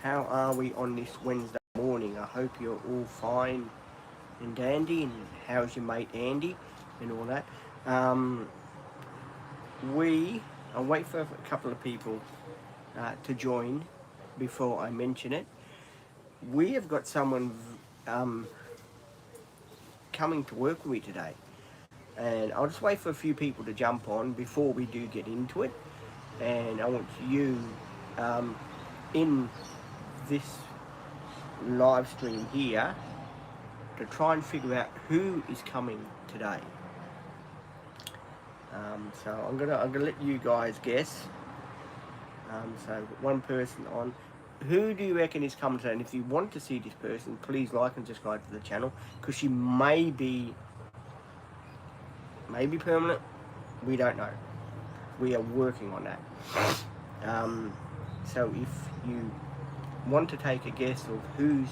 how are we on this Wednesday morning? I hope you're all fine and dandy, and how's your mate Andy and all that. Um, I'll wait for a couple of people to join before I mention it. We have got someone coming to work with me today, and I'll just wait for a few people to jump on before we do get into it. And I want you in this live stream here to try and figure out who is coming today. So I'm gonna let you guys guess. So one person on. Who do you reckon is coming today? And if you want to see this person, please like and subscribe to the channel, because she may be permanent. We don't know. We are working on that. So if you want to take a guess of who's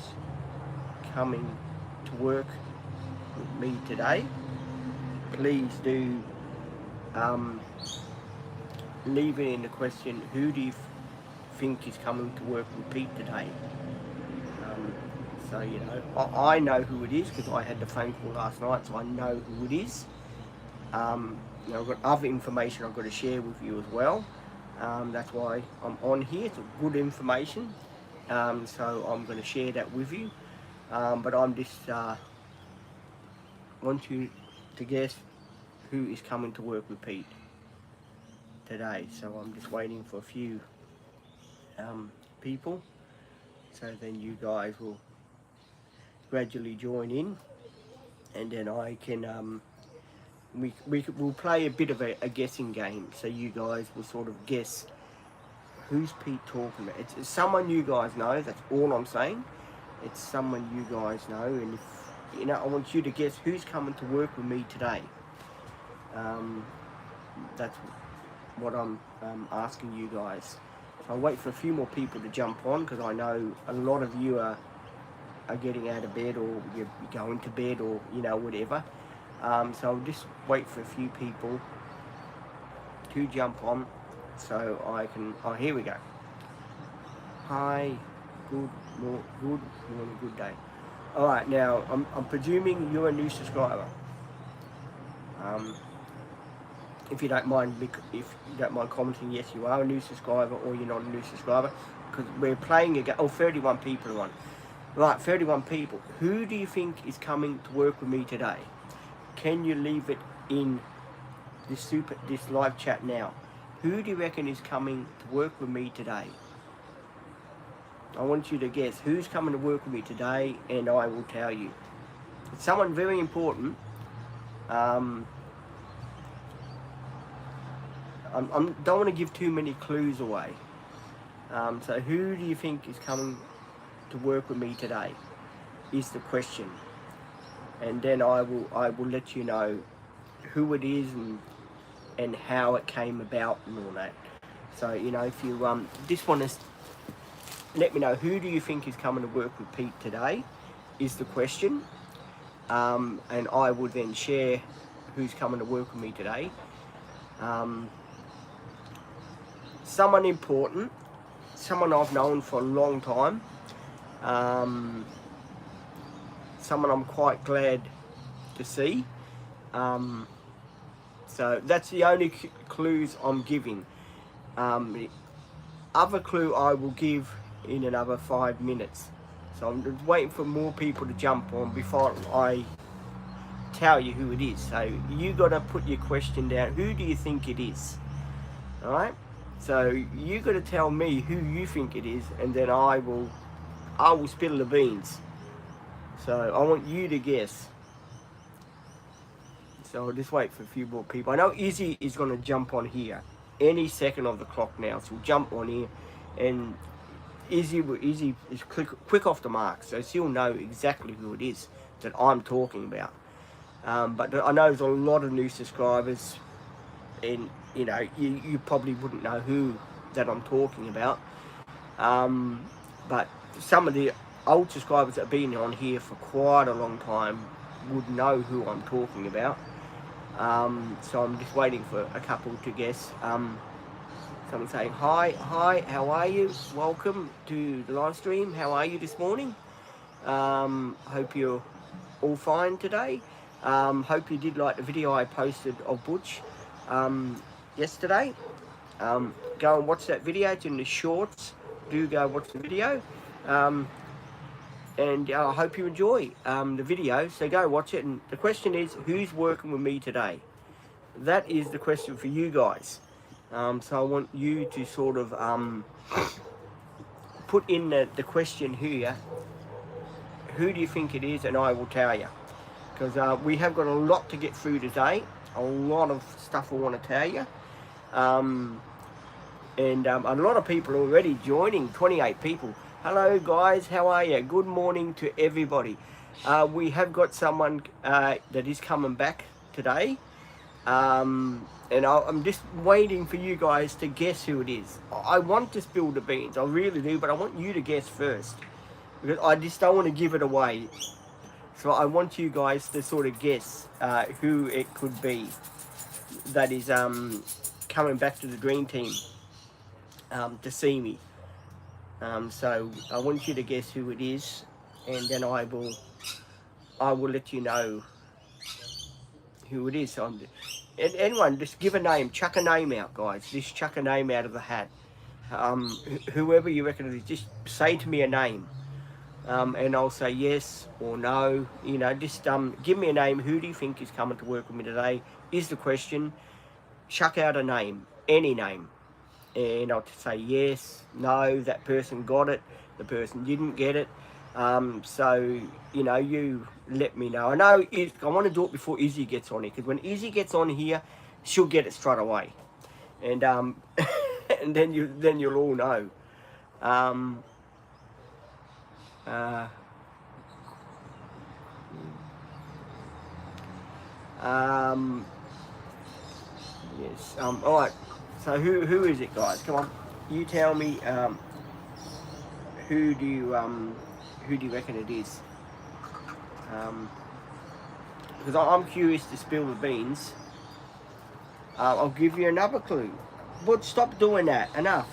coming to work with me today, please do leave it in the question, who do you think is coming to work with Pete today? So, you know, I know who it is because I had the phone call last night, so I know who it is. You know, I've got other information I've got to share with you as well. That's why I'm on here. It's good information. So I'm going to share that with you. But I'm just want you to guess who is coming to work with Pete today. So I'm just waiting for a few people, so then you guys will gradually join in, and then I can we'll play a bit of a guessing game, so you guys will sort of guess who's Pete talking about. It's someone you guys know. That's all I'm saying. It's someone you guys know, and if you know, I want you to guess who's coming to work with me today. That's what I'm asking you guys. So I'll wait for a few more people to jump on, because I know a lot of you are getting out of bed, or you're going to bed, or you know, whatever. So I'll just wait for a few people to jump on, so I can. Oh, here we go. Hi, good morning, good day. All right, now I'm presuming you're a new subscriber. If you don't mind, commenting, yes, you are a new subscriber, or you're not a new subscriber, because we're playing a game. Oh, 31 people are on. Right, 31 people. Who do you think is coming to work with me today? Can you leave it in this live chat now? Who do you reckon is coming to work with me today? I want you to guess who's coming to work with me today, and I will tell you. It's someone very important. I don't want to give too many clues away. So who do you think is coming to work with me today is the question, and then I will let you know who it is and how it came about and all that. So, you know, if you just want to let me know who do you think is coming to work with Pete today is the question, and I will then share who's coming to work with me today. Someone important, someone I've known for a long time, someone I'm quite glad to see. So that's the only clues I'm giving. The other clue I will give in another 5 minutes. So I'm just waiting for more people to jump on before I tell you who it is. So you got to put your question down. Who do you think it is? All right. So you got to tell me who you think it is, and then I will spill the beans. So I want you to guess. So I'll just wait for a few more people. I know Izzy is going to jump on here any second of the clock now, so we'll jump on here, and Izzy is quick off the mark, so she'll know exactly who it is that I'm talking about. But I know there's a lot of new subscribers, and you know, you probably wouldn't know who that I'm talking about. But some of the old subscribers that have been on here for quite a long time would know who I'm talking about. So I'm just waiting for a couple to guess. Someone saying hi, how are you? Welcome to the live stream. How are you this morning? Hope you're all fine today. Hope you did like the video I posted of Butch yesterday. Go and watch that video. It's in the shorts. Do go watch the video. And I hope you enjoy the video. So go watch it. And the question is, who's working with me today? That is the question for you guys. So I want you to sort of put in the question here. Who do you think it is? And I will tell you. Because we have got a lot to get through today. A lot of stuff I want to tell you. And a lot of people are already joining. 28 people. Hello guys, how are you? Good morning to everybody. We have got someone that is coming back today. And I'm just waiting for you guys to guess who it is. I want to spill the beans, I really do, but I want you to guess first. Because I just don't want to give it away. So I want you guys to sort of guess who it could be that is coming back to the Dream Team to see me. So I want you to guess who it is, and then I will let you know who it is. So anyone, just give a name, chuck a name out, guys. Just chuck a name out of the hat. Whoever you reckon it is, just say to me a name, and I'll say yes or no. You know, just give me a name. Who do you think is coming to work with me today? Is the question. Chuck out a name, any name, and I'll say yes, no. That person got it. The person didn't get it. So you know, you let me know. I know I want to do it before Izzy gets on here, because when Izzy gets on here, she'll get it straight away, and and then you'll all know. Yes. All right. So who is it, guys? Come on, you tell me. Who do you reckon it is? Because I'm curious to spill the beans. I'll give you another clue. But stop doing that. Enough.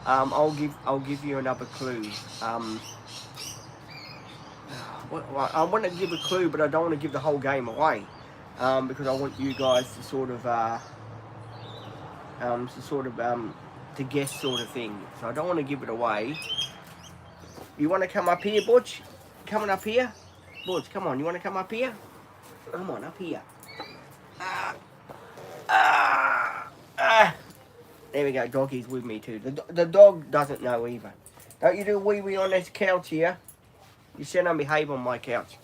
I'll give you another clue. I want to give a clue, but I don't want to give the whole game away. Because I want you guys to sort of to guess sort of thing. So I don't want to give it away. You want to come up here, Butch? Coming up here? Butch, come on. You want to come up here? Come on, up here. There we go. Doggy's with me too. The dog doesn't know either. Don't you do wee-wee on this couch here? You sit and behave on my couch.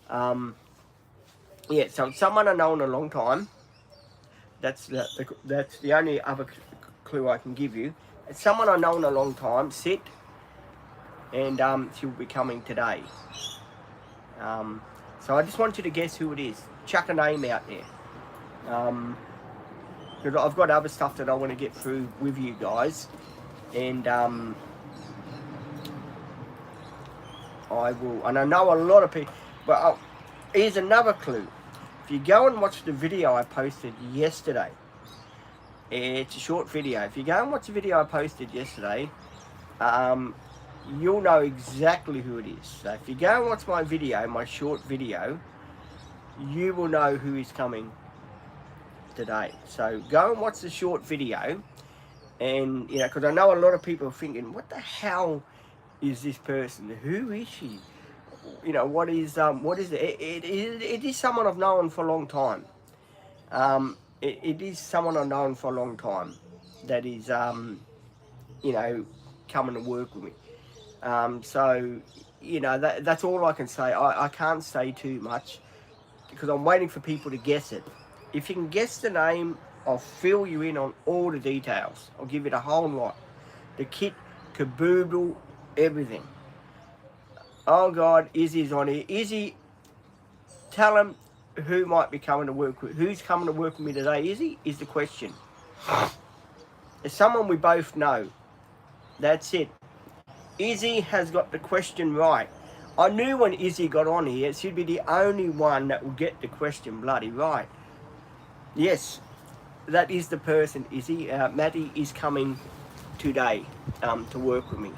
Yeah, so it's someone I know in a long time. That's the only other clue I can give you. It's someone I know in a long time. Sit. And she'll be coming today. So I just want you to guess who it is. Chuck a name out there. Because I've got other stuff that I want to get through with you guys. And I will. And I know a lot of people. But here's another clue. If you go and watch the video I posted yesterday. It's a short video. If you go and watch the video I posted yesterday. You'll know exactly who it is. So if you go and watch my video, my short video, you will know who is coming today. So go and watch the short video, and you know, because I know a lot of people are thinking, what the hell is this person? Who is she? You know, what is it? It is someone I've known for a long time. It is someone I've known for a long time that is you know, coming to work with me. So, you know, that's all I can say. I can't say too much because I'm waiting for people to guess it. If you can guess the name, I'll fill you in on all the details. I'll give you the whole lot. The kit, caboodle, everything. Oh God, Izzy's on here. Izzy, tell him who might be coming to work with. Who's coming to work with me today, Izzy, is the question. It's someone we both know. That's it. Izzy has got the question right. I knew when Izzy got on here, she'd be the only one that will get the question bloody right. Yes. that is the person, Izzy. Maddie is coming today to work with me.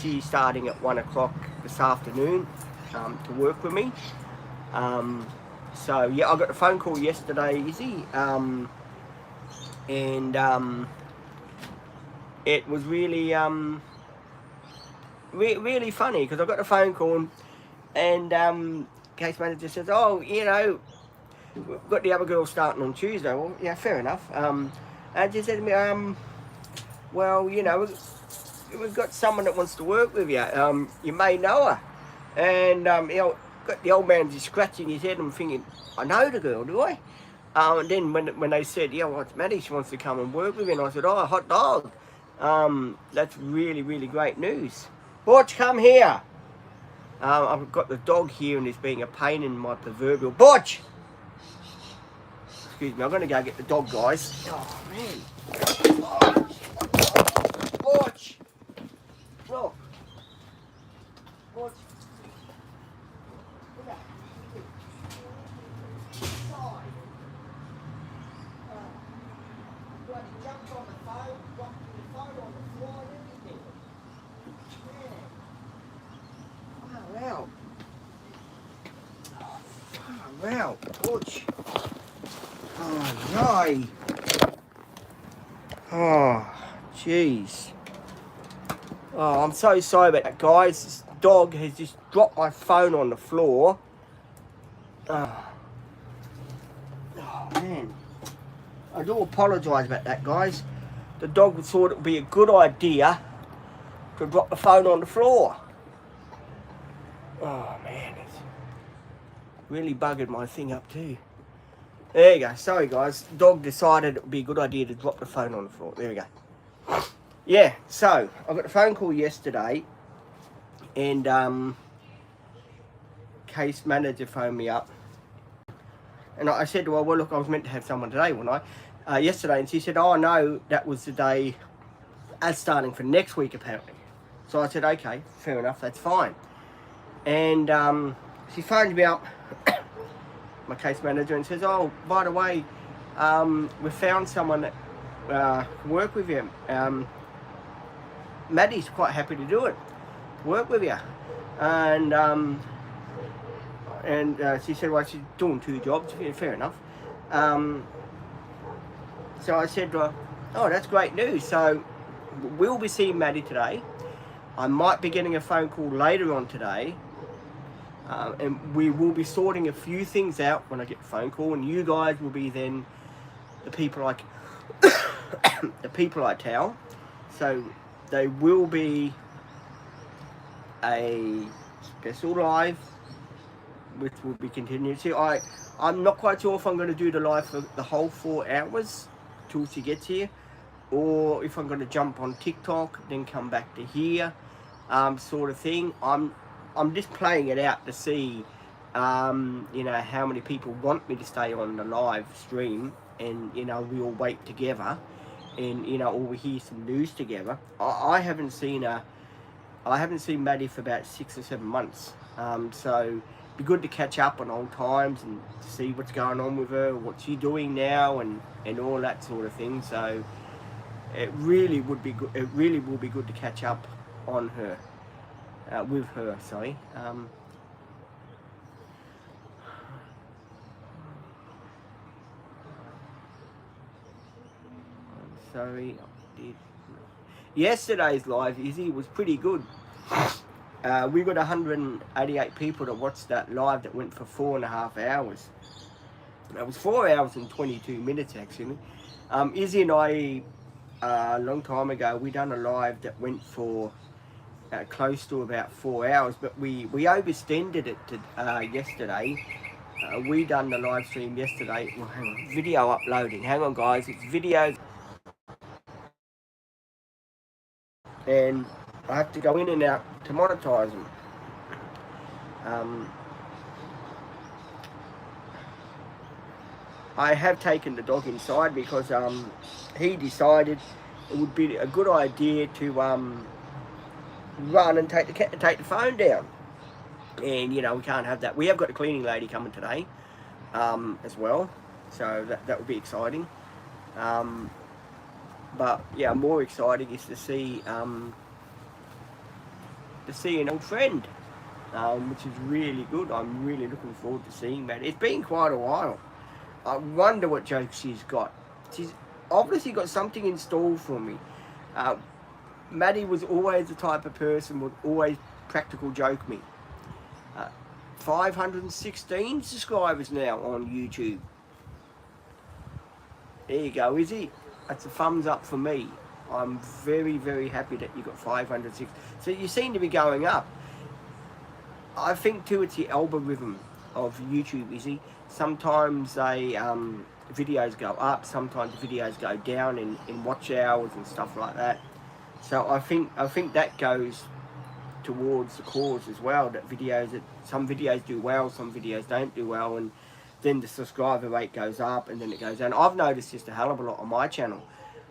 She's starting at 1 o'clock this afternoon to work with me. So yeah, I got a phone call yesterday, Izzy, and it was really really funny because I got a phone call and case manager says, "Oh, you know, we've got the other girl starting on Tuesday." Well, yeah, fair enough. And she said to me, "Well, you know, we've got someone that wants to work with you. You may know her." And you know, got the old man just scratching his head. I'm thinking, I know the girl, do I? And then when they said, "Yeah, well, it's Maddie. She wants to come and work with you," and I said, "Oh, hot dog. That's really, really great news. Butch, come here." I've got the dog here and he's being a pain in my proverbial. Butch! Excuse me, I'm going to go get the dog, guys. Oh, man. Butch! Look. Butch. Jumped on the phone, dropped the phone on the floor and everything. Yeah. Wow. Wow, Butch. Oh, no. Oh, jeez. Oh, I'm so sorry about that, guys. This dog has just dropped my phone on the floor. Oh, man. I do apologise about that, guys. The dog thought it would be a good idea to drop the phone on the floor. Oh, man. It's really buggered my thing up too. There you go. Sorry, guys. Dog decided it would be a good idea to drop the phone on the floor. There we go. Yeah, so I got a phone call yesterday and case manager phoned me up. And I said to her, well, look, I was meant to have someone today, wasn't I? Yesterday. And she said, oh, no, that was the day as starting for next week, apparently. So I said, okay, fair enough, that's fine. And she phoned me up, my case manager, and says, oh, by the way, we found someone that can work with you. Maddie's quite happy to do it, work with you. And she said, well, she's doing 2 jobs. Yeah, fair enough. So I said to her, oh, that's great news. So we'll be seeing Maddie today. I might be getting a phone call later on today. And we will be sorting a few things out when I get the phone call. And you guys will be then the people I, the people I tell. So there will be a special live which will be continued. See, I'm not quite sure if I'm going to do the live for the whole 4 hours till she gets here, or if I'm going to jump on TikTok then come back to here, sort of thing. I'm just playing it out to see, you know, how many people want me to stay on the live stream, and you know, we all wait together, and you know, or we hear some news together. I haven't seen Maddie for about 6 or 7 months, so be good to catch up on old times and to see what's going on with her, what she's doing now, and all that sort of thing. So it really would be good. It really will be good to catch up on her, with her. Sorry. I'm sorry. I did. Yesterday's live, Izzy, was pretty good. We got 188 people that watched that live that went for 4.5 hours. It was 4 hours and 22 minutes actually. Izzy and I, a long time ago, we done a live that went for close to about 4 hours, but we overextended it to yesterday. We done the live stream yesterday. Well, hang on, video uploading. Hang on, guys, it's video. And I have to go in and out to monetize them. I have taken the dog inside because he decided it would be a good idea to run and take the phone down. And you know, we can't have that. We have got a cleaning lady coming today as well, so that would be exciting. But yeah, more exciting is to see an old friend, which is really good. I'm really looking forward to seeing that. It's been quite a while. I wonder what jokes she's got. She's obviously got something in store for me. Uh, Maddie was always the type of person would always practical joke me. Uh, 516 subscribers now on YouTube. There you go, Izzy. That's a thumbs up for me. I'm very, very happy that you got 506. So you seem to be going up. I think too it's the algorithm of YouTube, Izzy. Sometimes videos go up, sometimes videos go down in watch hours and stuff like that. So I think that goes towards the cause as well. That some videos do well, some videos don't do well, and then the subscriber rate goes up and then it goes down. I've noticed just a hell of a lot on my channel,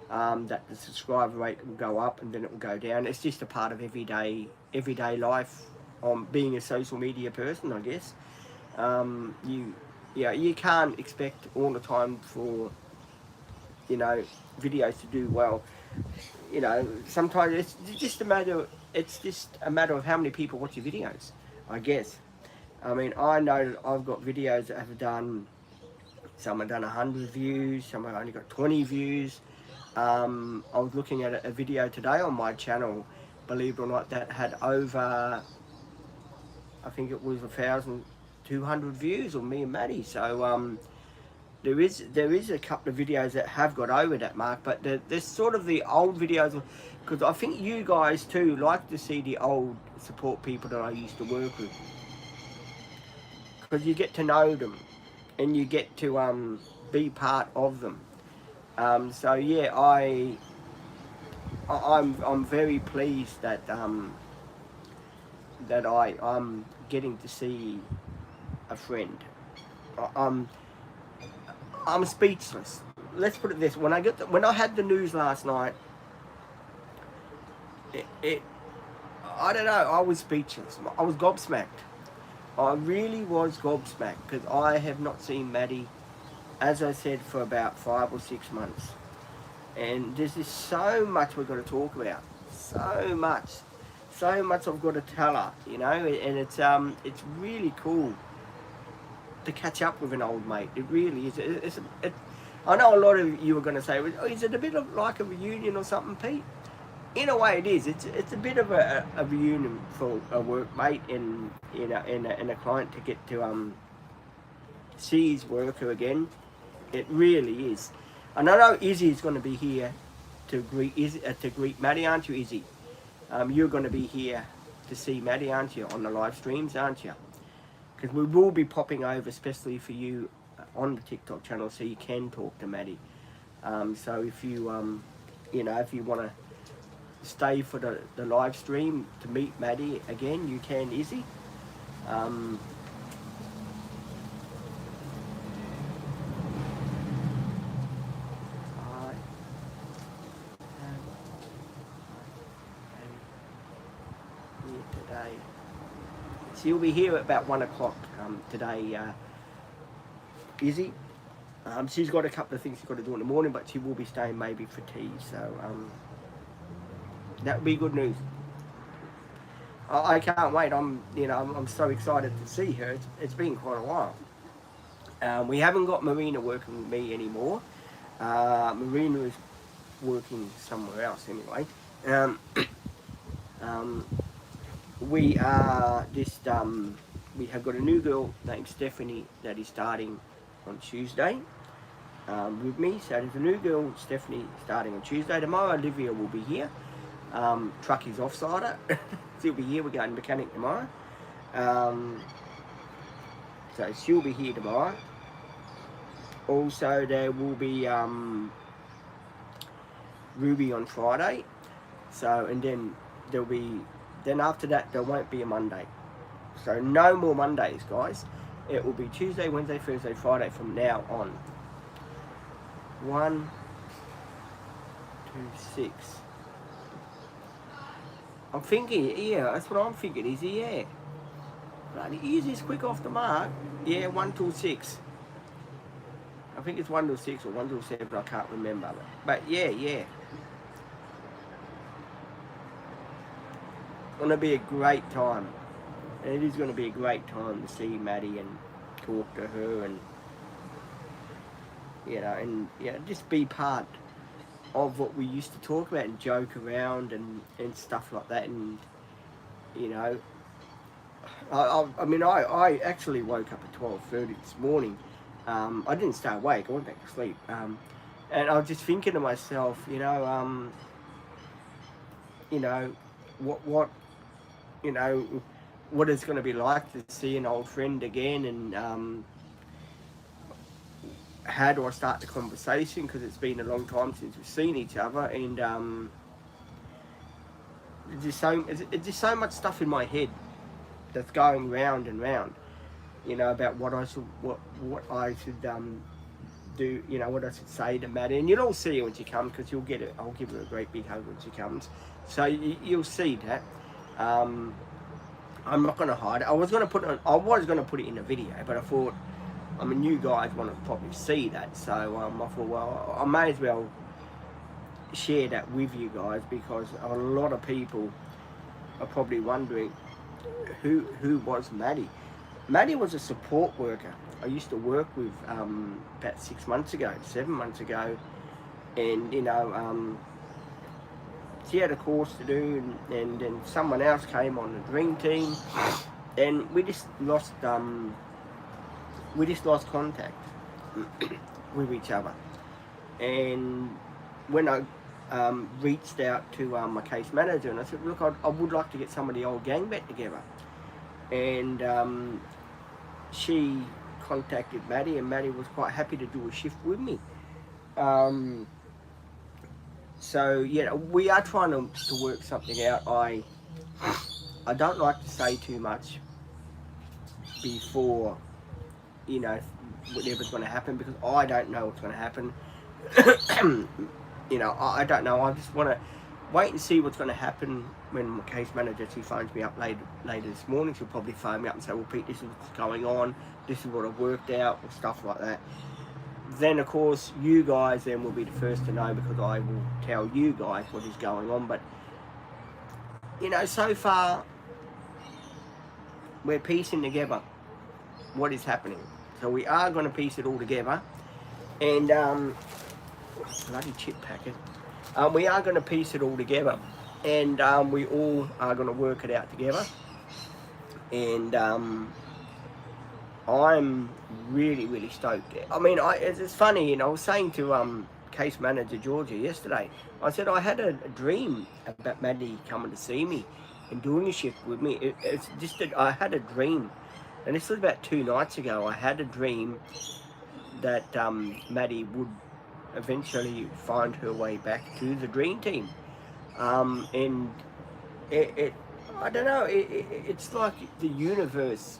that the subscriber rate will go up and then it will go down. It's just a part of everyday life on being a social media person, I guess. You can't expect all the time for videos to do well. Sometimes it's just a matter of how many people watch your videos, I guess. I mean, I know that I've got videos that have done, some have done 100 views, some have only got 20 views. I was looking at a video today on my channel, believe it or not, that had over, I think it was 1,200 views on me and Maddie. So there is a couple of videos that have got over that mark, but there's sort of the old videos, because I think you guys too like to see the old support people that I used to work with, because you get to know them and you get to be part of them. So yeah, I'm very pleased that I'm getting to see a friend. I'm speechless. Let's put it this: when I had the news last night, I don't know. I was speechless. I was gobsmacked. I really was gobsmacked, because I have not seen Maddie, as I said, for about 5 or 6 months, and there's just so much we've got to talk about. So much I've got to tell her, and it's really cool to catch up with an old mate. It really is. I know a lot of you are going to say, oh, is it a bit of like a reunion or something, Pete? In a way it is. It's a bit of a reunion for a workmate and a client to get to see his worker again. It really is. And I know Izzy's going to be here to greet Maddie, aren't you, Izzy? You're going to be here to see Maddie, aren't you, on the live streams, aren't you? Because we will be popping over, especially for you, on the TikTok channel, so you can talk to Maddie. So if you, if you want to stay for the live stream to meet Maddie again, you can, Izzy. Today. She'll be here at about 1 o'clock today, Izzy. She's got a couple of things she's got to do in the morning, but she will be staying maybe for tea, so that would be good news. I can't wait. I'm so excited to see her. It's been quite a while. We haven't got Marina working with me anymore. Marina is working somewhere else anyway. We are just we have got a new girl named Stephanie that is starting on Tuesday with me. So there's a new girl, Stephanie, starting on Tuesday. Tomorrow Olivia will be here. Truck is off-sider. She'll be here. We're going mechanic tomorrow. So she'll be here tomorrow. Also there will be Ruby on Friday. So, and then there'll be, then after that there won't be a Monday. So no more Mondays, guys. It will be Tuesday, Wednesday, Thursday, Friday from now on. 1, 2, 6. I'm thinking, yeah, that's what I'm thinking, is he? Yeah. Bloody easiest quick off the mark. Yeah, 1 till 6. I think it's 1 till 6 or 1 till 7. I can't remember. But yeah. It's going to be a great time. And it is going to be a great time to see Maddie and talk to her and, just be part of what we used to talk about and joke around and stuff like that. And, I actually woke up at 12:30 this morning. I didn't stay awake. I went back to sleep. And I was just thinking to myself, what it's going to be like to see an old friend again, and how do I start the conversation, because it's been a long time since we've seen each other, and it's just so much stuff in my head that's going round and round, about what I should do, what I should say to Maddie. And you'll all see her when she comes, because you'll get it. I'll give her a great big hug when she comes, so you'll see that. I'm not going to hide it. I was going to put it in a video, but I thought, you guys want to probably see that, so I thought, well, I may as well share that with you guys, because a lot of people are probably wondering who was Maddie. Maddie was a support worker I used to work with about 7 months ago, and she had a course to do, and then someone else came on the dream team, and we just lost contact with each other. And when I reached out to my case manager, and I said, look, I would like to get some of the old gang back together, and she contacted Maddie, and Maddie was quite happy to do a shift with me. So yeah, we are trying to work something out. I don't like to say too much before, whatever's going to happen, because I don't know what's going to happen. I don't know. I just want to wait and see what's going to happen when my case manager, she phones me up later this morning. She'll probably phone me up and say, well, Pete, this is what's going on. This is what I've worked out, or stuff like that. Then, of course, you guys then will be the first to know, because I will tell you guys what is going on. But, so far, we're piecing together what is happening. So we are going to piece it all together. And, bloody chip packet. We are going to piece it all together. And we all are going to work it out together. And I'm really, really stoked. It's funny, I was saying to case manager Georgia yesterday, I said I had a dream about Maddie coming to see me and doing a shift with me. It's just that I had a dream, and this was about 2 nights ago. I had a dream that Maddie would eventually find her way back to the dream team, and I don't know, it's like the universe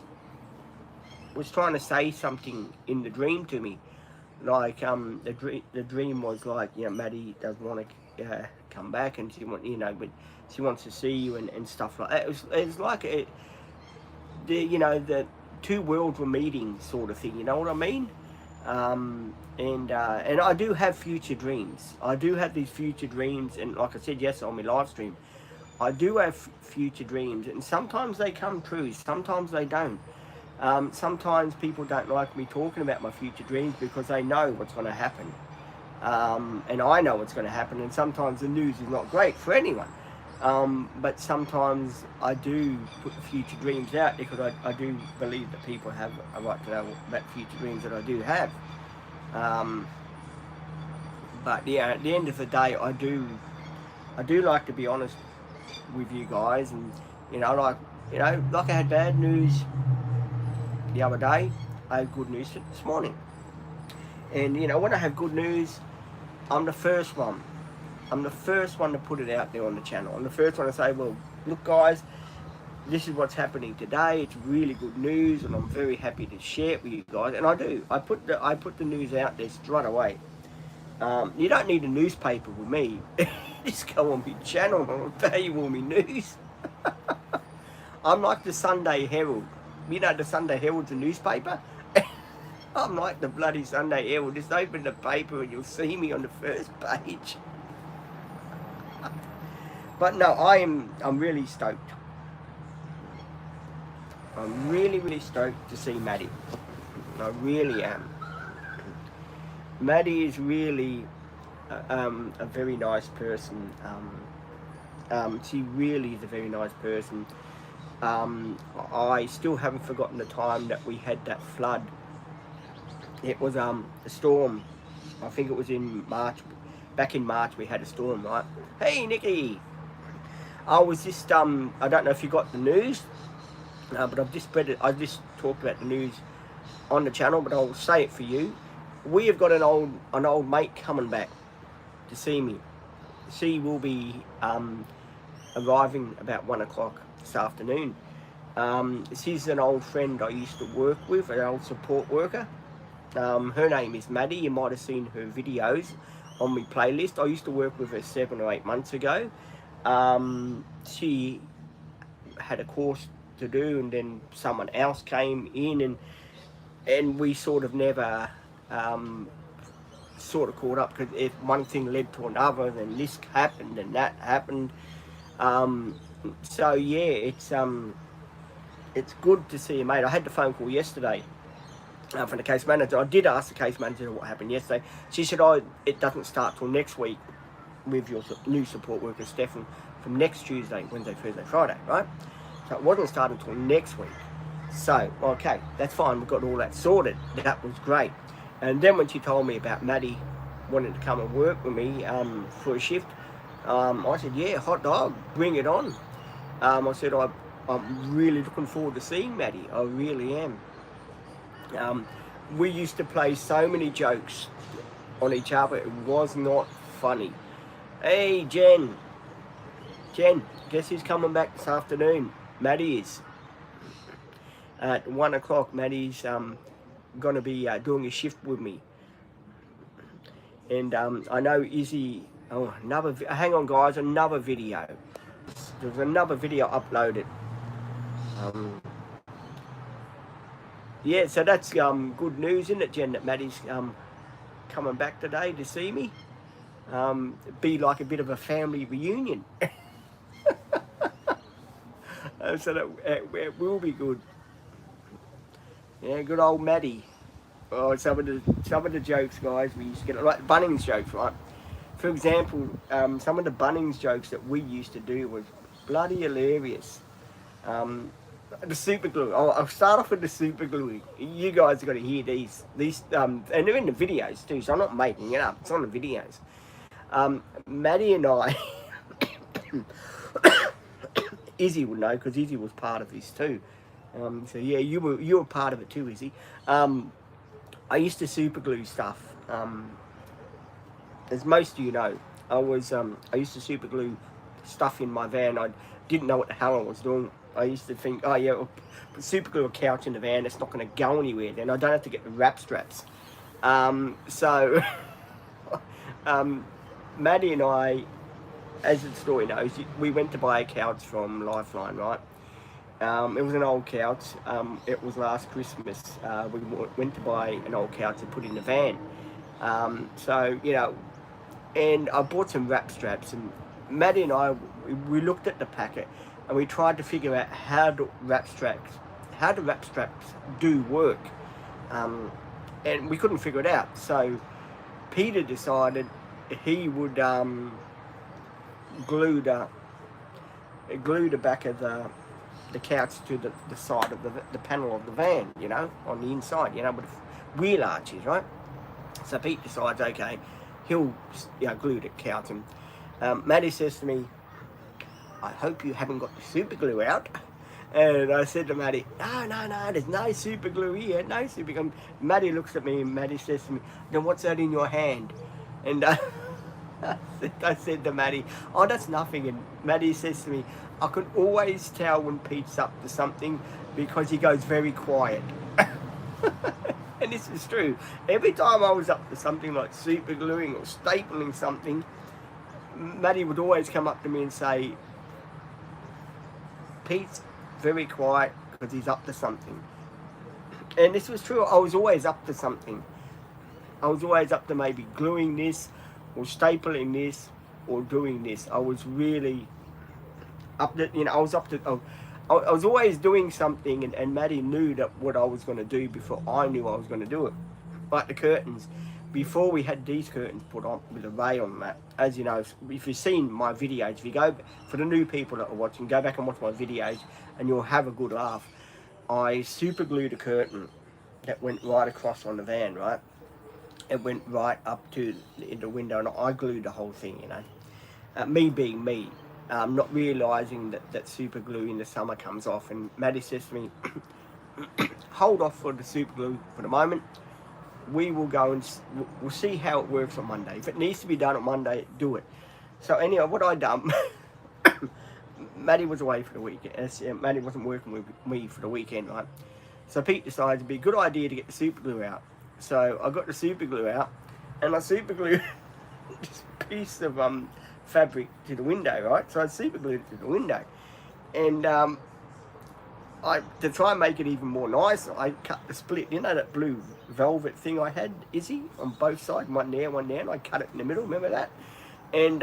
was trying to say something in the dream to me. Like the dream was like, Maddie doesn't want to come back, and she but she wants to see you and stuff like that. It was like the two worlds were meeting, sort of thing. You know what I mean? And I do have future dreams. I do have these future dreams, and like I said yesterday on my live stream, I do have future dreams, and sometimes they come true, sometimes they don't. Sometimes people don't like me talking about my future dreams because they know what's going to happen, and I know what's going to happen, and sometimes the news is not great for anyone. But sometimes I do put the future dreams out, because I do believe that people have a right to know about future dreams that I do have. But yeah, at the end of the day, I do like to be honest with you guys, and like I had bad news the other day, I have good news this morning. And when I have good news, I'm the first one to put it out there on the channel. I'm the first one to say, well, look guys, this is what's happening today. It's really good news, and I'm very happy to share it with you guys. And I do. I put the news out there straight away. You don't need a newspaper with me. Just go on my channel and I'll tell you all my news. I'm like the Sunday Herald. The Sunday Herald's a newspaper. I'm like the bloody Sunday Herald. Just open the paper and you'll see me on the first page. But no, I'm really stoked. I'm really stoked to see Maddie. I really am. Maddie is really a very nice person. She really is a very nice person. I still haven't forgotten the time that we had that flood. It was a storm. I think it was in March. Back in March we had a storm, right? Hey Nikki! I was just, I don't know if you got the news, but I've just spread it. I just talked about the news on the channel, but I'll say it for you. We have got an old mate coming back to see me. She will be arriving about 1 o'clock this afternoon. She's an old friend I used to work with, an old support worker. Her name is Maddie. You might have seen her videos on my playlist. I used to work with her 7 or 8 months ago. She had a course to do, and then someone else came in, and we sort of never sort of caught up, because if one thing led to another, then this happened and that happened. So yeah, it's good to see you, mate. I had the phone call yesterday from the case manager. I did ask the case manager what happened yesterday. She said, "Oh, it doesn't start till next week with your new support worker, Stefan, from next Tuesday, Wednesday, Thursday, Friday," right? So it wasn't starting until next week. So, okay, that's fine. We've got all that sorted. That was great. And then when she told me about Maddie wanting to come and work with me for a shift, I said, yeah, hot dog, bring it on. I said, I'm really looking forward to seeing Maddie. I really am. We used to play so many jokes on each other. It was not funny. Hey, Jen, guess who's coming back this afternoon? Maddie is. At 1 o'clock, Maddie's going to be doing a shift with me. And I know Izzy, hang on guys, another video. There's another video uploaded. Yeah, so that's good news, isn't it, Jen, that Maddie's coming back today to see me. Be like a bit of a family reunion. So that it will be good. Yeah, good old Maddie. Oh, some of the jokes, guys, we used to get, like Bunnings jokes, right? For example, some of the Bunnings jokes that we used to do was bloody hilarious. The super glue. I'll start off with the super glue. You guys have got to hear these, and they're in the videos too, so I'm not making it up. It's on the videos. Maddie and I, Izzy would know, because Izzy was part of this too. So yeah, you were part of it too, Izzy. I used to super glue stuff. As most of you know, I used to super glue stuff in my van. I didn't know what the hell I was doing. I used to think, oh yeah, I'll super glue a couch in the van. It's not going to go anywhere. Then I don't have to get the wrap straps. So Maddie and I, as the story knows, we went to buy a couch from Lifeline, right? It was an old couch. It was last Christmas. We went to buy an old couch and put it in the van. So, you know, and I bought some wrap straps, and Maddie and I, we looked at the packet and we tried to figure out how the wrap straps do work. And we couldn't figure it out. So Peter decided he would glue the back of the couch to the side of the panel of the van, you know, on the inside, you know, with wheel arches, right? So Pete decides, okay, he'll, you know, glue the couch. And Maddie says to me, I hope you haven't got the super glue out. And I said to Maddie, no, there's no super glue here, no super glue. Maddie looks at me and Maddie says to me, then what's that in your hand? And I said to Maddie, oh, that's nothing. And Maddie says to me, I can always tell when Pete's up to something because he goes very quiet. And this is true. Every time I was up to something like super gluing or stapling something, Maddie would always come up to me and say, Pete's very quiet because he's up to something. And this was true. I was always up to something. I was always up to maybe gluing this or stapling this or doing this. I was really up to, you know, I was up to, I was always doing something, and Maddie knew that what I was going to do before I knew I was going to do it. Like the curtains. Before we had these curtains put on with a ray on that, as you know, if you've seen my videos, if you go, for the new people that are watching, go back and watch my videos and you'll have a good laugh. I super glued a curtain that went right across on the van, right? It went right up to the window, and I glued the whole thing, you know. Me being me, not realising that super glue in the summer comes off, and Maddie says to me, hold off for the super glue for the moment. We will go and we'll see how it works on Monday. If it needs to be done on Monday, do it. So anyway, what I done, Maddie was away for the weekend. Maddie wasn't working with me for the weekend, right? So Pete decided it'd be a good idea to get the super glue out. So I got the super glue out, and I super glued this piece of fabric to the window, right? So I super glued it to the window, and to try and make it even more nice, I cut the split, you know, that blue velvet thing I had, Izzy, on both sides, one there, and I cut it in the middle, remember that? And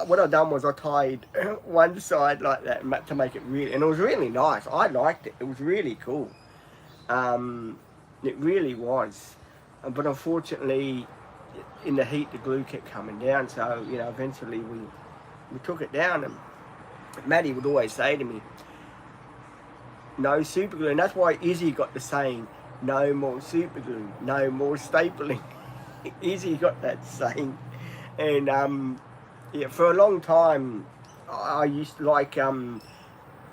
what I done was I tied one side like that to make it really, and it was really nice. I liked it. It was really cool. It really was. But unfortunately, in the heat, the glue kept coming down. So, you know, eventually we took it down, and Maddie would always say to me, no super glue. And that's why Izzy got the saying, no more super glue, no more stapling. Izzy got that saying. And yeah, for a long time, I used to like,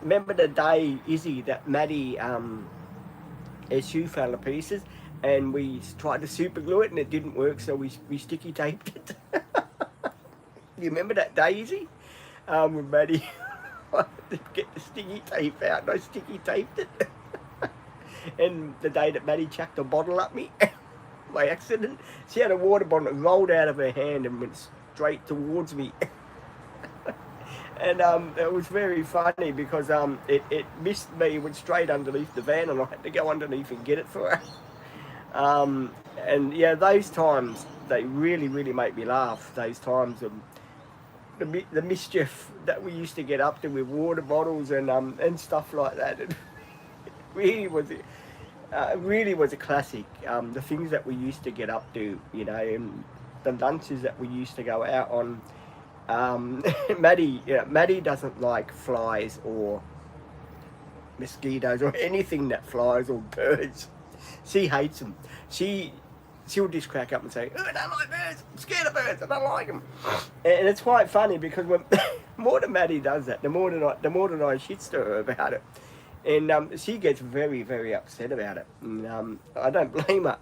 remember the day, Izzy, that Maddie, her shoe fell to pieces, and we tried to super glue it and it didn't work, so we sticky taped it. You remember that day, Izzy? With Maddie, I had to get the sticky tape out, and I sticky taped it. And the day that Maddie chucked a bottle at me, by accident, she had a water bottle that rolled out of her hand and went straight towards me. And it was very funny because it missed me, went straight underneath the van, and I had to go underneath and get it for her. And yeah, those times, they really, really make me laugh. Those times of the mischief that we used to get up to with water bottles and stuff like that. It really was a classic. The things that we used to get up to, you know, and the lunches that we used to go out on. Maddie doesn't like flies or mosquitoes or anything that flies or birds. She hates them. She'll just crack up and say, oh, I don't like birds, I'm scared of birds, I don't like them. And it's quite funny because when more than Maddie does that, the more than I shits to her about it. And she gets very, very upset about it. And I don't blame her.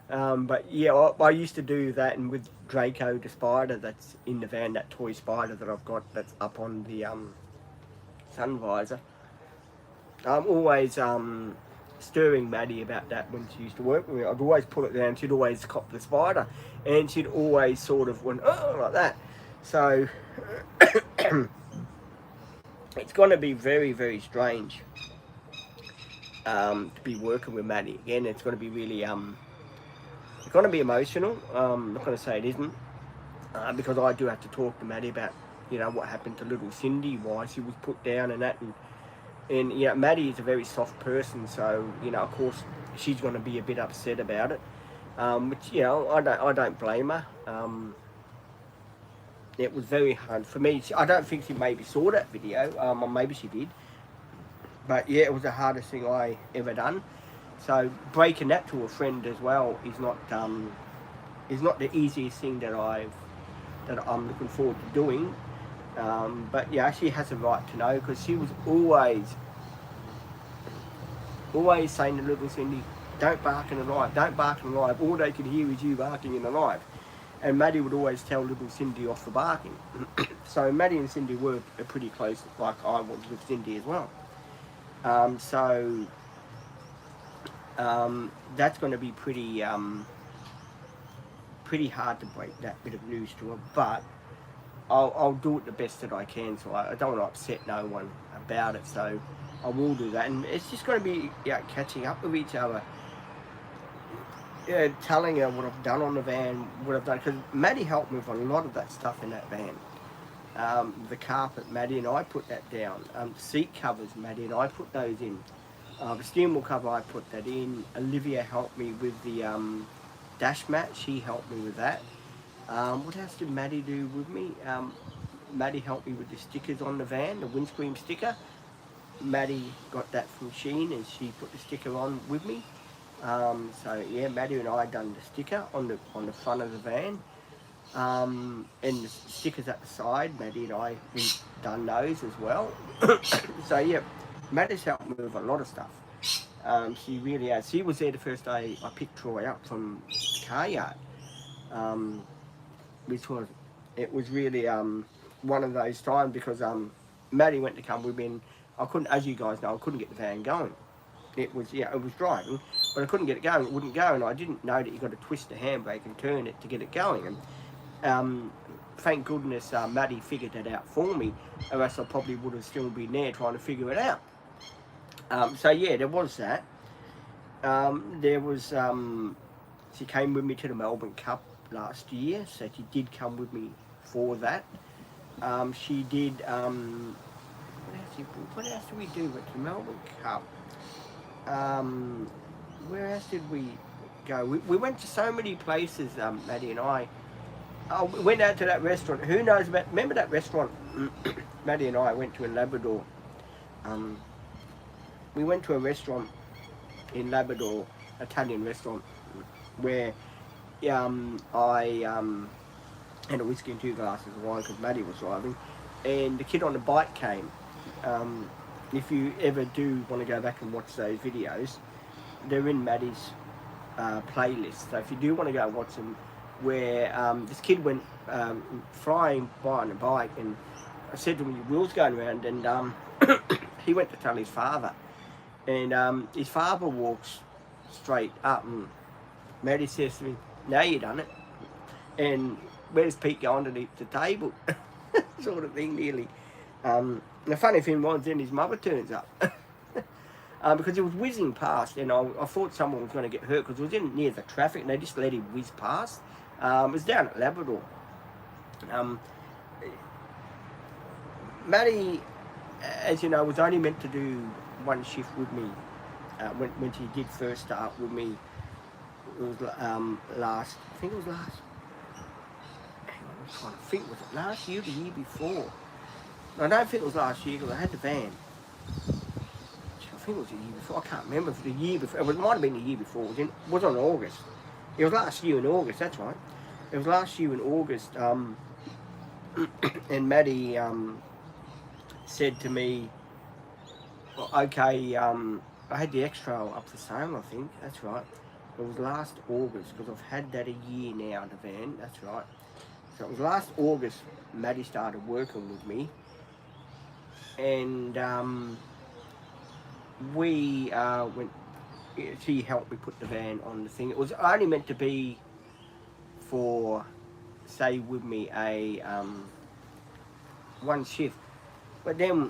But yeah, I used to do that, and with Draco, the spider that's in the van, that toy spider that I've got that's up on the sun visor, I'm always stirring Maddie about that when she used to work with me. I'd always put it down, she'd always cop the spider, and she'd always sort of went, oh, like that. So it's going to be very, very strange to be working with Maddie again. It's going to be really it's going to be emotional. I'm not going to say it isn't, because I do have to talk to Maddie about, you know, what happened to little Cindy, why she was put down and that, and you know, Maddie is a very soft person, so, you know, of course she's going to be a bit upset about it, which, you know, I don't blame her. It was very hard for me. I don't think she maybe saw that video, or maybe she did, but yeah, it was the hardest thing I ever done. So breaking that to a friend as well is not the easiest thing that I'm looking forward to doing. But yeah, she has a right to know, because she was always saying to little Cindy, don't bark in the live, don't bark in the live. All they could hear is you barking in the live. And Maddie would always tell little Cindy off for barking. So Maddie and Cindy were pretty close, like I was with Cindy as well. That's going to be pretty hard to break that bit of news to her. But I'll do it the best that I can. So I don't want to upset no one about it. So I will do that, and it's just going to be catching up with each other. Yeah, telling her what I've done on the van, what I've done, because Maddie helped me with a lot of that stuff in that van. The carpet, Maddie and I put that down. Seat covers, Maddie and I put those in. The steering wheel cover, I put that in. Olivia helped me with the dash mat. She helped me with that. What else did Maddie do with me? Maddie helped me with the stickers on the van, the windscreen sticker. Maddie got that from Shein and she put the sticker on with me. So yeah, Maddie and I done the sticker on the front of the van. And the stickers at the side, Maddie and I done those as well. So yeah, Maddie's helped me with a lot of stuff. She really has. She was there the first day I picked Troy up from the car yard. It was really one of those times because Maddie went to come with me and I couldn't, as you guys know, I couldn't get the van going. It was driving, but I couldn't get it going. It wouldn't go, and I didn't know that you got to twist the handbrake and turn it to get it going. And thank goodness Maddie figured that out for me, or else I probably would have still been there trying to figure it out. So yeah, there was that. There was she came with me to the Melbourne Cup last year, so she did come with me for that. She did. What else did we do at the Melbourne Cup? Where else did we go? We went to so many places, Maddie and I. Oh, we went out to that restaurant. Who knows about? Remember that restaurant Maddie and I went to in Labrador? We went to a restaurant in Labrador, Italian restaurant, where I had a whiskey and 2 glasses of wine because Maddie was driving, and the kid on the bike came. If you ever do want to go back and watch those videos, they're in Maddie's playlist. So if you do want to go watch them, where this kid went flying by on a bike, and I said to him, "Your wheel's going around," and he went to tell his father, and his father walks straight up, and Maddie says to me, "Now you done it," and where's Pete going to the table, sort of thing, nearly. The funny thing was, then his mother turns up because it was whizzing past, and I thought someone was going to get hurt because it was in near the traffic, and they just let him whiz past. It was down at Labrador. Maddie, as you know, was only meant to do 1 shift with me when she did first start with me. It was last. I think it was last. Hang on, I'm trying to think. Was it last year or the year before? I don't think it was last year because I had the van. I think it was the year before. I can't remember if it was the year before. It might have been the year before. It was on August. It was last year in August, that's right. It was last year in August. And Maddie said to me, well, okay, I had the extra up for sale, I think. That's right. It was last August because I've had that a year now, the van. That's right. So it was last August Maddie started working with me. And we went. She helped me put the van on the thing. It was only meant to be for, say, with me a 1 shift, but then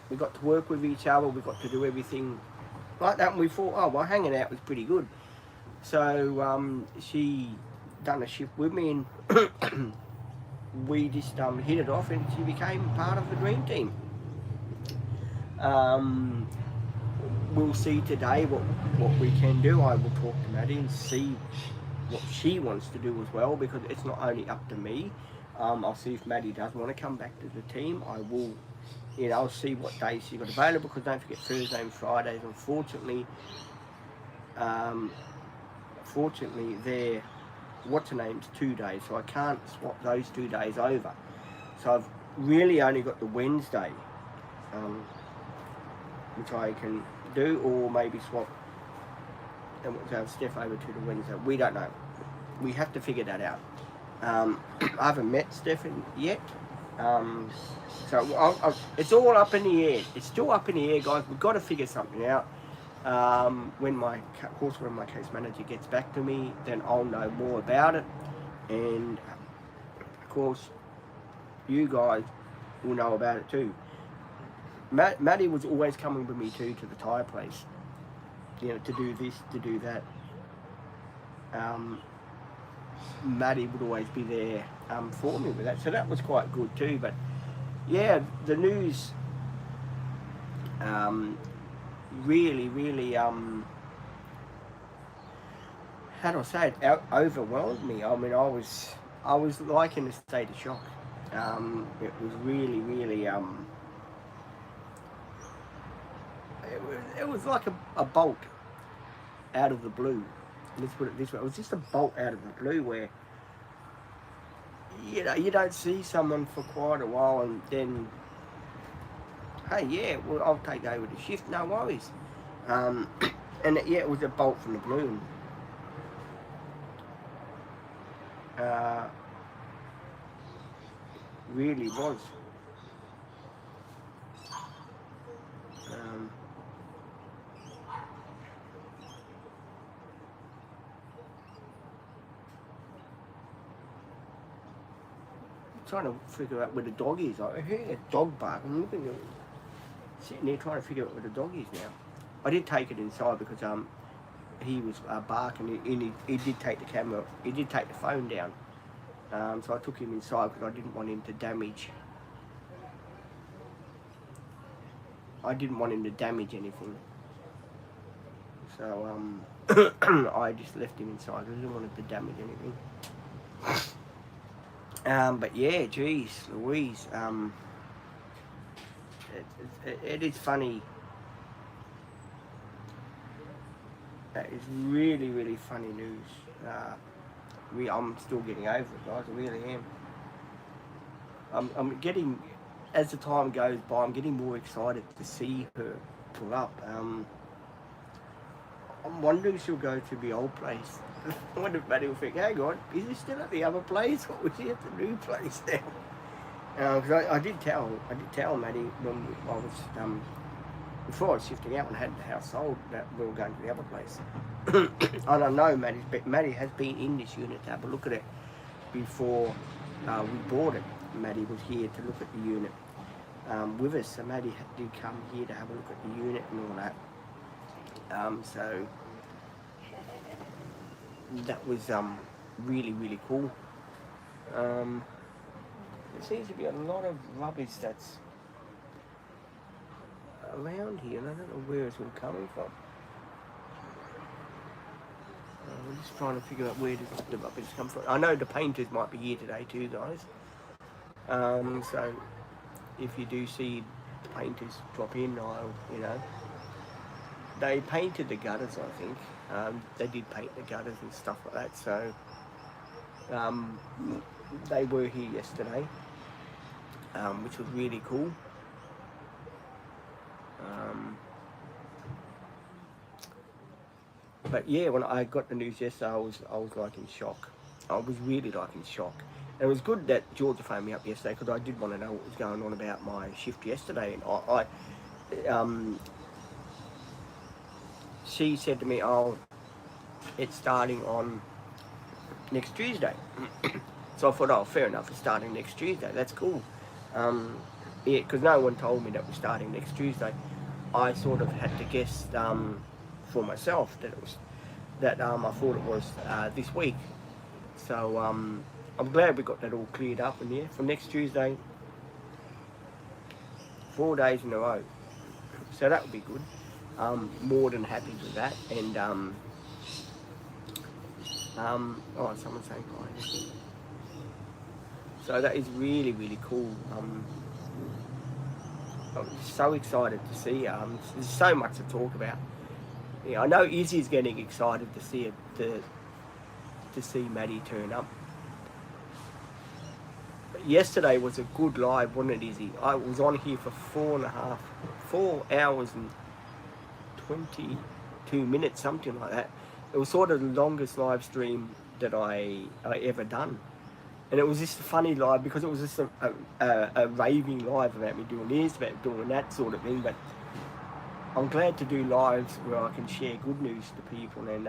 we got to work with each other. We got to do everything like that, and we thought, oh well, hanging out was pretty good. So she done a shift with me, and we just hit it off, and she became part of the dream team. We'll see today what we can do. I will talk to Maddie and see what she wants to do as well, because it's not only up to me. I'll see if Maddie does want to come back to the team. I will, I'll see what days she's got available, because don't forget Thursday and Fridays, unfortunately, they're, what's her name's 2 days, so I can't swap those 2 days over. So I've really only got the Wednesday, which I can do, or maybe swap and have Steph over to the Wednesday. We don't know. We have to figure that out. I haven't met Stefan yet, so it's all up in the air. It's still up in the air, guys. We've got to figure something out. When my case manager gets back to me, then I'll know more about it. And of course, you guys will know about it too. Maddie was always coming with me too to the tyre place, you know, to do this, to do that. Maddie would always be there for me with that, so that was quite good too. But yeah, the news really, really, how do I say it, overwhelmed me. I mean, I was like in a state of shock. It was really, really, it was like a bolt out of the blue. Let's put it this way: it was just a bolt out of the blue where, you know, you don't see someone for quite a while, and then, hey, yeah, well, I'll take over the shift, no worries. And yeah, it was a bolt from the blue. Really was. Um, Trying to figure out where the dog is. I heard a dog bark. I'm looking at it, sitting there trying to figure out where the dog is now. I did take it inside because he was barking, and he did take the camera. He did take the phone down. So I took him inside because I didn't want him to damage. I didn't want him to damage anything. So I just left him inside. I didn't want him to damage anything. But yeah, geez, Louise, it is funny. It's really, really funny news. I'm still getting over it, guys. I really am. I'm getting, as the time goes by, I'm getting more excited to see her pull up. I'm wondering if she'll go to the old place. I wonder if Maddie will think, hang on, is he still at the other place, or was he at the new place now? Because I did tell Maddie when I was, before I was shifting out and had the house sold, that we were going to the other place. And I know Maddie has been in this unit to have a look at it before we bought it. Maddie was here to look at the unit with us, so Maddie did come here to have a look at the unit and all that. So that was really, really cool. There seems to be a lot of rubbish that's around here, and I don't know where it's all coming from. We're just trying to figure out where the rubbish come from. I know the painters might be here today too, guys. So if you do see the painters drop in, they painted the gutters, I think. They did paint the gutters and stuff like that. So they were here yesterday, which was really cool. But yeah, when I got the news yesterday, I was like in shock. I was really like in shock. And it was good that Georgia phoned me up yesterday because I did want to know what was going on about my shift yesterday. And she said to me, "Oh, it's starting on next Tuesday." So I thought, oh, fair enough, it's starting next Tuesday. That's cool. Yeah, because no one told me that we're starting next Tuesday. I sort of had to guess for myself that it was I thought it was this week. So I'm glad we got that all cleared up. And yeah, from next Tuesday, 4 days in a row. So that would be good. More than happy with that. And oh, someone's saying hi. So that is really, really cool. I'm so excited to see. There's so much to talk about. Yeah, I know Izzy's getting excited to see it, to see Maddie turn up. But yesterday was a good live, wasn't it, Izzy? I was on here for 4 hours and 22 minutes, something like that. It was sort of the longest live stream that I ever done. And it was just a funny live because it was just a raving live about me doing this, about doing that sort of thing. But I'm glad to do lives where I can share good news to people and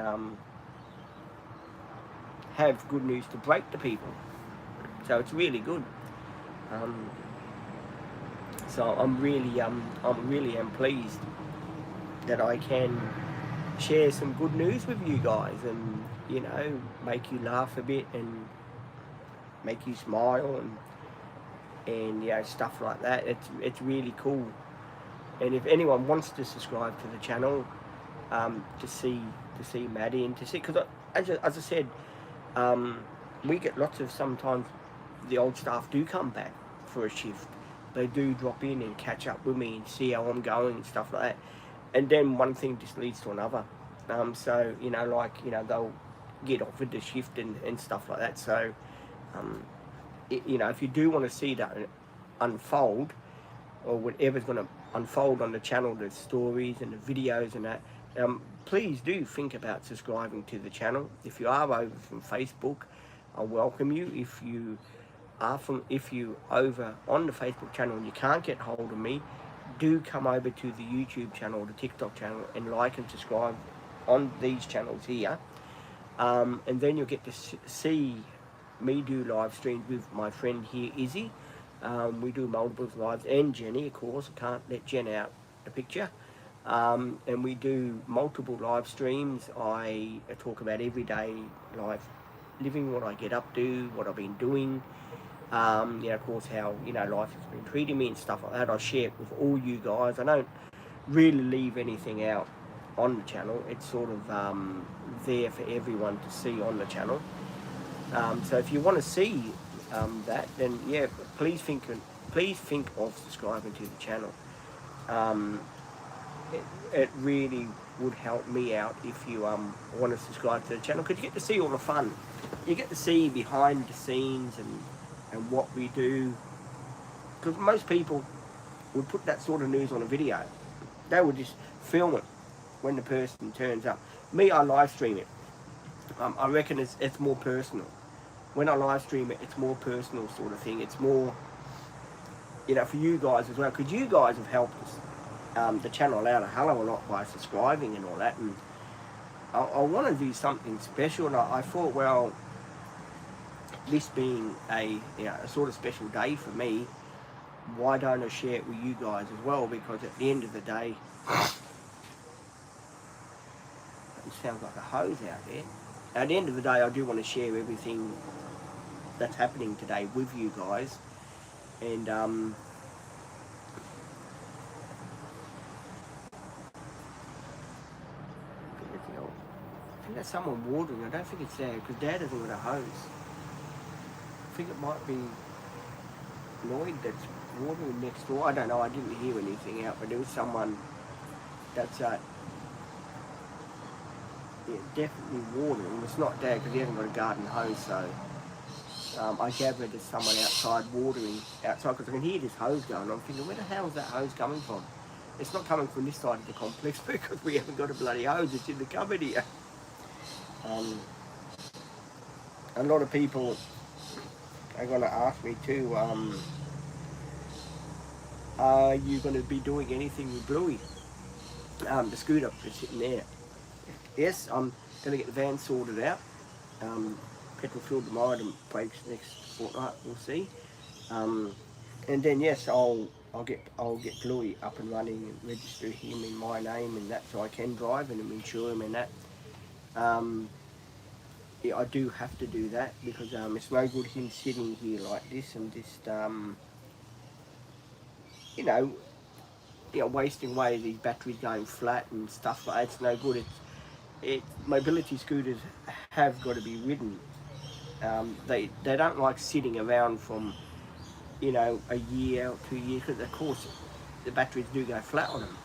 have good news to break to people. So it's really good. Um, so I'm really am pleased that I can share some good news with you guys, and make you laugh a bit and make you smile, and stuff like that. It's really cool. And if anyone wants to subscribe to the channel, to see Maddie, and to see, because as I said, we get lots of, sometimes the old staff do come back for a shift. They do drop in and catch up with me and see how I'm going and stuff like that. And then one thing just leads to another. So they'll get offered the shift and stuff like that. So if you do want to see that unfold, or whatever's going to unfold on the channel, the stories and the videos and that, please do think about subscribing to the channel. If you are over from Facebook, I welcome you. If you over on the Facebook channel and you can't get hold of me, do come over to the YouTube channel, the TikTok channel, and like and subscribe on these channels here. And then you'll get to see me do live streams with my friend here, Izzy. We do multiple lives, and Jenny, of course. I can't let Jen out the picture. And we do multiple live streams. I talk about everyday life, living, what I get up to, what I've been doing. Of course, how life has been treating me and stuff like that. I share it with all you guys. I don't really leave anything out on the channel. It's sort of there for everyone to see on the channel. So if you want to see that, then please think of subscribing to the channel. It really would help me out if you want to subscribe to the channel, because you get to see all the fun. You get to see behind the scenes and what we do. Because most people would put that sort of news on a video. They would just film it when the person turns up. Me, I live stream it. I reckon it's more personal. When I live stream it, it's more personal sort of thing. It's more, for you guys as well, because you guys have helped us, the channel out a hell of a lot by subscribing and all that. And I want to do something special, and I thought, well, this being a sort of special day for me, why don't I share it with you guys as well? Because at the end of the day, it sounds like a hose out there. At the end of the day, I do want to share everything that's happening today with you guys. And I think that's someone watering. I don't think it's Dad, because Dad hasn't got a hose. I think it might be Lloyd that's watering next door. I don't know, I didn't hear anything out, but there was someone that's definitely watering. It's not Dad, because he hasn't got a garden hose, so I gather there's someone outside watering outside, because I can hear this hose going. I'm thinking, where the hell is that hose coming from? It's not coming from this side of the complex, because we haven't got a bloody hose. It's in the cupboard here. A lot of people are going to ask me too, are you going to be doing anything with Bluey? The scooter is sitting there. Yes, I'm going to get the van sorted out. Petrol filled tomorrow and breaks next fortnight, we'll see. And then yes, I'll get Bluey up and running and register him in my name and that, so I can drive and insure him and that. I do have to do that, because it's no good him sitting here like this and just wasting away, these batteries going flat and stuff like that. It's no good. Mobility scooters have got to be ridden. They don't like sitting around from a year or 2 years, because of course the batteries do go flat on them.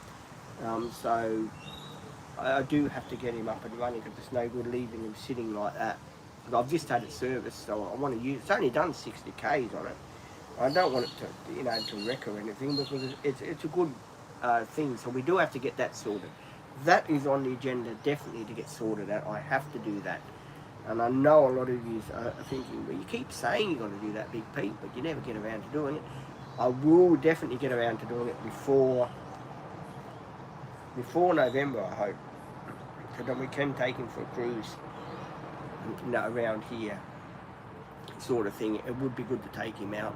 So I do have to get him up and running, because it's no good leaving him sitting like that. Because I've just had it serviced, so I want to use it. It's only done 60 Ks on it. I don't want it to to wreck or anything, because it's a good thing. So we do have to get that sorted. That is on the agenda, definitely, to get sorted out. I have to do that. And I know a lot of you are thinking, well, you keep saying you're going to do that, Big Pete, but you never get around to doing it. I will definitely get around to doing it before November, I hope. So then we can take him for a cruise, around here, sort of thing. It would be good to take him out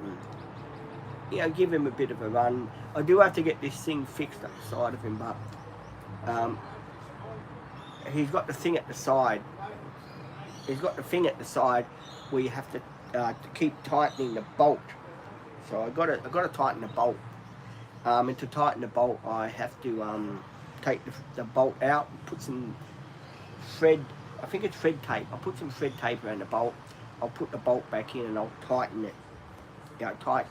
give him a bit of a run. I do have to get this thing fixed up the side of him, but um, he's got the thing at the side. He's got the thing at the side where you have to keep tightening the bolt. So I got to tighten the bolt. And to tighten the bolt, I have to take the bolt out, put some thread. I think it's thread tape. I'll put some thread tape around the bolt. I'll put the bolt back in and I'll tighten it. Tight.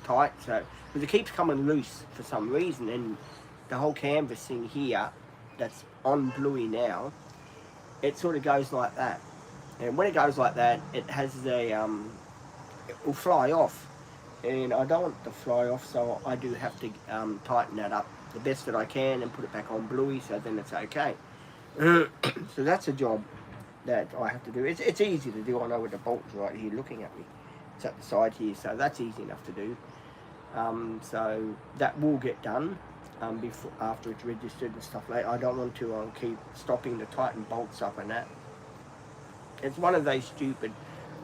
So because it keeps coming loose for some reason, and the whole canvas thing here, that's on Bluey now, it sort of goes like that. And when it goes like that, it has it will fly off. And I don't want it to fly off, so I do have to tighten that up the best that I can and put it back on Bluey, so then it's okay. So that's a job that I have to do. It's easy to do. I know where the bolt's right here looking at me. It's at the side here, so that's easy enough to do. So that will get done after it's registered and stuff like that. I don't want to keep stopping to tighten bolts up and that. It's one of those stupid,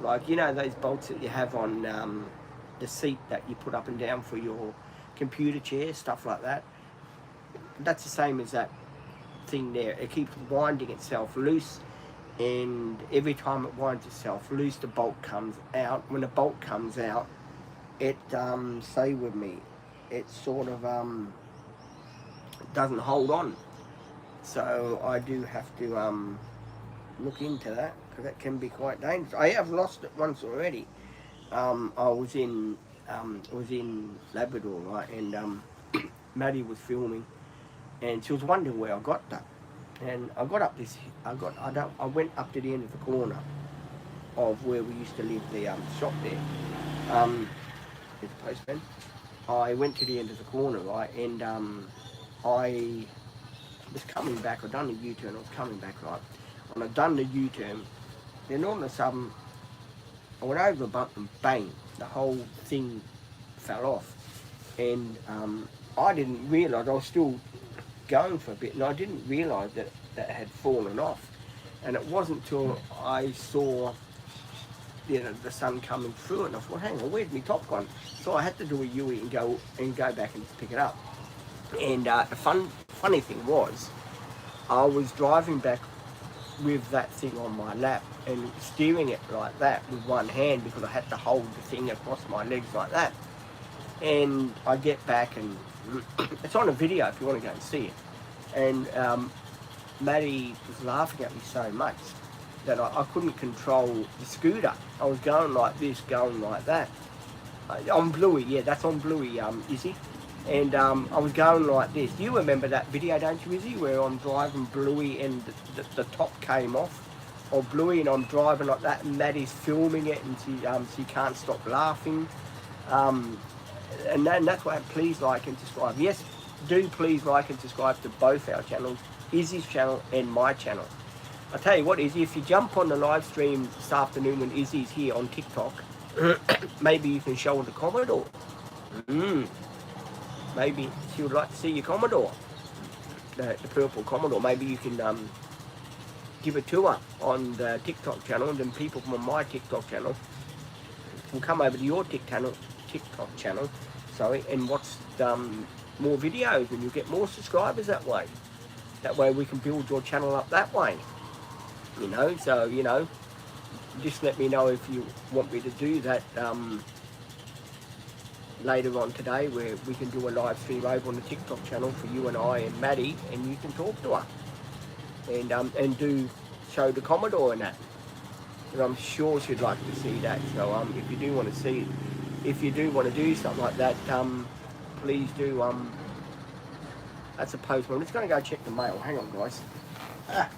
like, those bolts that you have on the seat that you put up and down for your computer chair, stuff like that. That's the same as that thing there. It keeps winding itself loose, and every time it winds itself loose, the bolt comes out. When the bolt comes out, it say with me, it sort of doesn't hold on. So I do have to look into that, because that can be quite dangerous. I have lost it once already. I was in Labrador, right, and Maddie was filming, and she was wondering where I got that. And I got up this. I went up to the end of the corner of where we used to live, the shop there. There's the postman. I went to the end of the corner, right, and I was coming back. I'd done a U-turn. I was coming back, right, and I'd done the U-turn. Then all of a sudden, I went over a bump and bang, the whole thing fell off. And I didn't realise, I was still going for a bit, and I didn't realise that it had fallen off. And it wasn't till I saw the sun coming through it, and I thought, hang on, where's my top gone? So I had to do a U-turn and go back and pick it up. And the funny thing was, I was driving back with that thing on my lap and steering it like that with one hand, because I had to hold the thing across my legs like that. And I get back, and it's on a video if you want to go and see it. And Maddie was laughing at me so much that I couldn't control the scooter. I was going like this, going like that. On Bluey, yeah, that's on Bluey, Izzy. And I was going like this. You remember that video, don't you, Izzy, where I'm driving Bluey and the top came off of Bluey, and I'm driving like that, and Maddie's filming it, and she can't stop laughing. And that's why, please like and subscribe. Yes, do please like and subscribe to both our channels, Izzy's channel and my channel. I tell you what, Izzy, if you jump on the live stream this afternoon when Izzy's here on TikTok, maybe you can show her the Commodore. Maybe she would like to see your Commodore, the purple Commodore. Maybe you can give a tour on the TikTok channel, and then people from my TikTok channel will come over to your TikTok channel, and watch more videos, and you'll get more subscribers that way. That way we can build your channel up that way. So, just let me know if you want me to do that later on today, where we can do a live stream over on the TikTok channel for you and I and Maddie, and you can talk to her and do show the Commodore and that. And I'm sure she'd like to see that. So if you do want to see, if you do want to do something like that, please do. That's a postman. I'm just going to go check the mail. Hang on, guys. Right.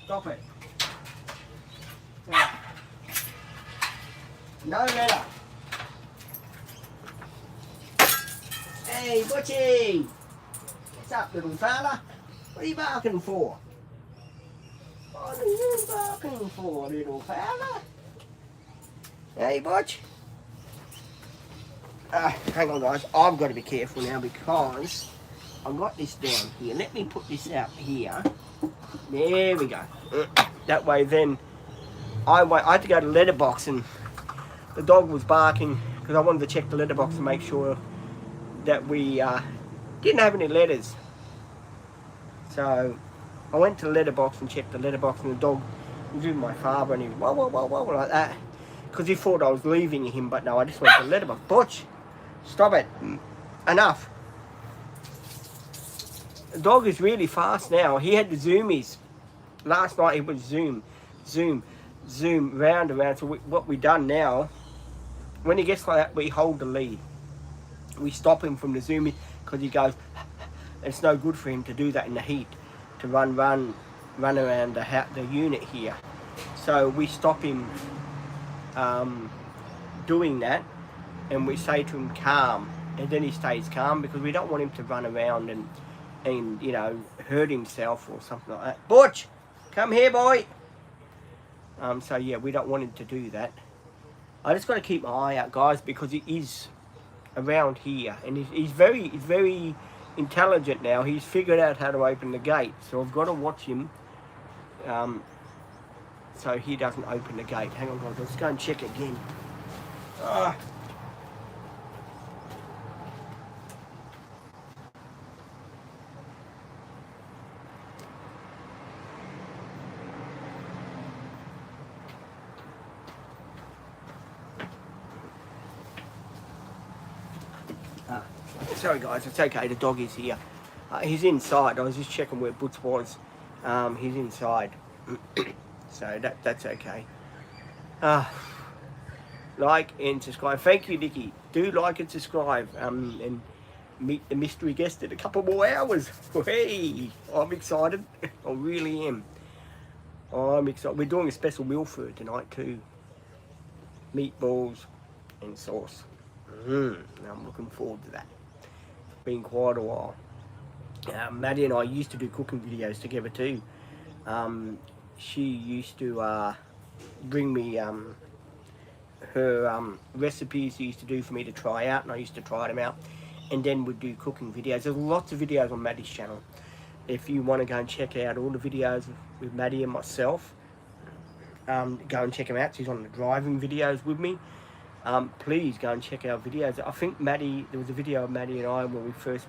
Stop it. No letter. Hey, Butchie! What's up, little fella? What are you barking for? What are you barking for, little fella? Hey, Butch? Hang on, guys. I've got to be careful now because I've got this down here. Let me put this out here. There we go. That way then, I had to go to the letterbox and the dog was barking because I wanted to check the letterbox to make sure that we didn't have any letters. So I went to the letterbox and checked the letterbox, and the dog was with my father and he was whoa, like that because he thought I was leaving him, but no, I just went to the letterbox. Butch, stop it. Enough. The dog is really fast now. He had the zoomies. Last night it was zoom, round and round. So what we done now, when he gets like that, we hold the lead. We stop him from the zooming because he goes, it's no good for him to do that in the heat, to run around the unit here. So we stop him doing that, and we say to him calm, and then he stays calm because we don't want him to run around and you know, hurt himself or something like that. Butch, come here, boy. So yeah, we don't want him to do that. I just got to keep my eye out, guys, because he is around here, and he's very intelligent now. He's figured out how to open the gate, so I've got to watch him so he doesn't open the gate. Hang on, guys, let's go and check again. Sorry guys, it's okay, the dog is here. He's inside. I was just checking where Butch was. He's inside. So that's okay. Like and subscribe. Thank you, Nikki. Do like and subscribe. And meet the mystery guest in a couple more hours. Hey, I'm excited. I really am. I'm excited. We're doing a special meal for her tonight too. Meatballs and sauce. I'm looking forward to that. It's been quite a while. Maddie and I used to do cooking videos together too. She used to bring me her recipes she used to do for me to try out, and I used to try them out, and then we'd do cooking videos. There's lots of videos on Maddie's channel. If you want to go and check out all the videos with Maddie and myself, go and check them out. She's on the driving videos with me. Please go and check our videos. I think there was a video of Maddie and I when we first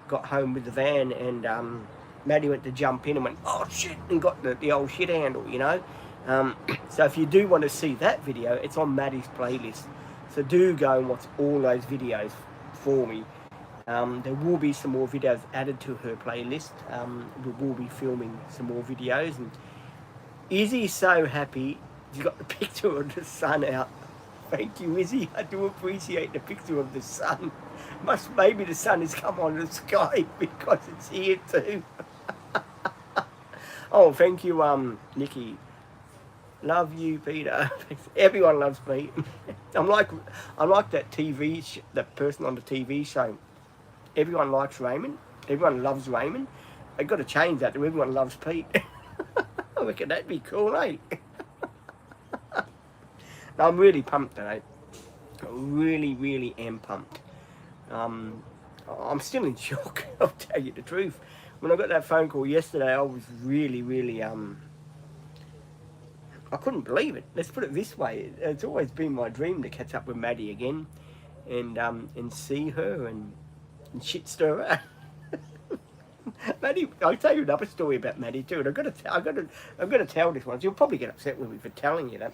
got home with the van, and Maddie went to jump in and went, oh shit, and got the old shit handle, you know. So if you do want to see that video, it's on Maddie's playlist. So do go and watch all those videos for me. There will be some more videos added to her playlist. We will be filming some more videos, and Izzy's so happy. She's got the picture of the sun out. Thank you, Izzy. I do appreciate the picture of the sun. Maybe the sun has come on the sky because it's here too. Oh, thank you, Nikki. Love you, Peter. Everyone loves me. I'm like that that person on the TV show. Everyone likes Raymond. Everyone loves Raymond. I've got to change that to everyone loves Pete. I reckon that'd be cool, eh? I'm really pumped today. I really am pumped. I'm still in shock, I'll tell you the truth. When I got that phone call yesterday, I was really, I couldn't believe it. Let's put it this way. It's always been my dream to catch up with Maddie again and see her and shit stir her. Maddie, I'll tell you another story about Maddie too, and I'm gonna tell this one. So you'll probably get upset with me for telling you that.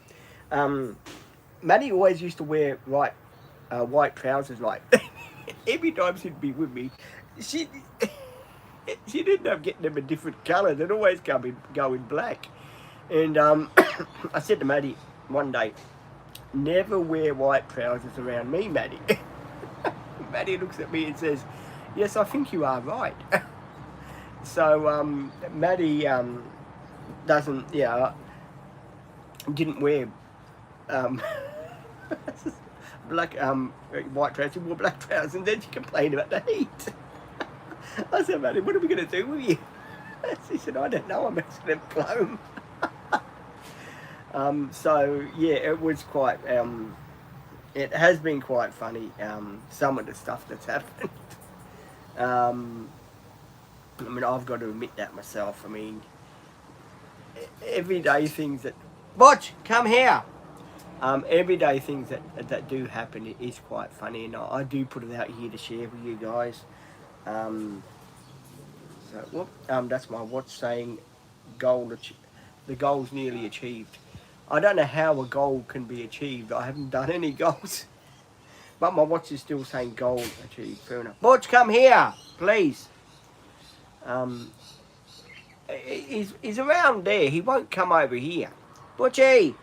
Maddie always used to wear white trousers. Like every time she'd be with me, she she'd end up getting them a different colour. They'd always go in black. And I said to Maddie one day, never wear white trousers around me, Maddie. Maddie looks at me and says, yes, I think you are right. So Maddie doesn't, didn't wear black white trousers. She wore black trousers, and then she complained about the heat. I said, Maddie, what are we going to do with you? She said, I don't know, I'm actually going to blow them. So yeah, it was quite, it has been quite funny, some of the stuff that's happened. I mean, I've got to admit that myself. I mean, everyday things that, Butch, come here. Everyday things that do happen is quite funny, and I do put it out here to share with you guys. That's my watch saying the goal's nearly achieved. I don't know how a goal can be achieved. I haven't done any goals. But my watch is still saying goal achieved. Fair enough. Butch, come here, please. He's around there. He won't come over here. Butchie!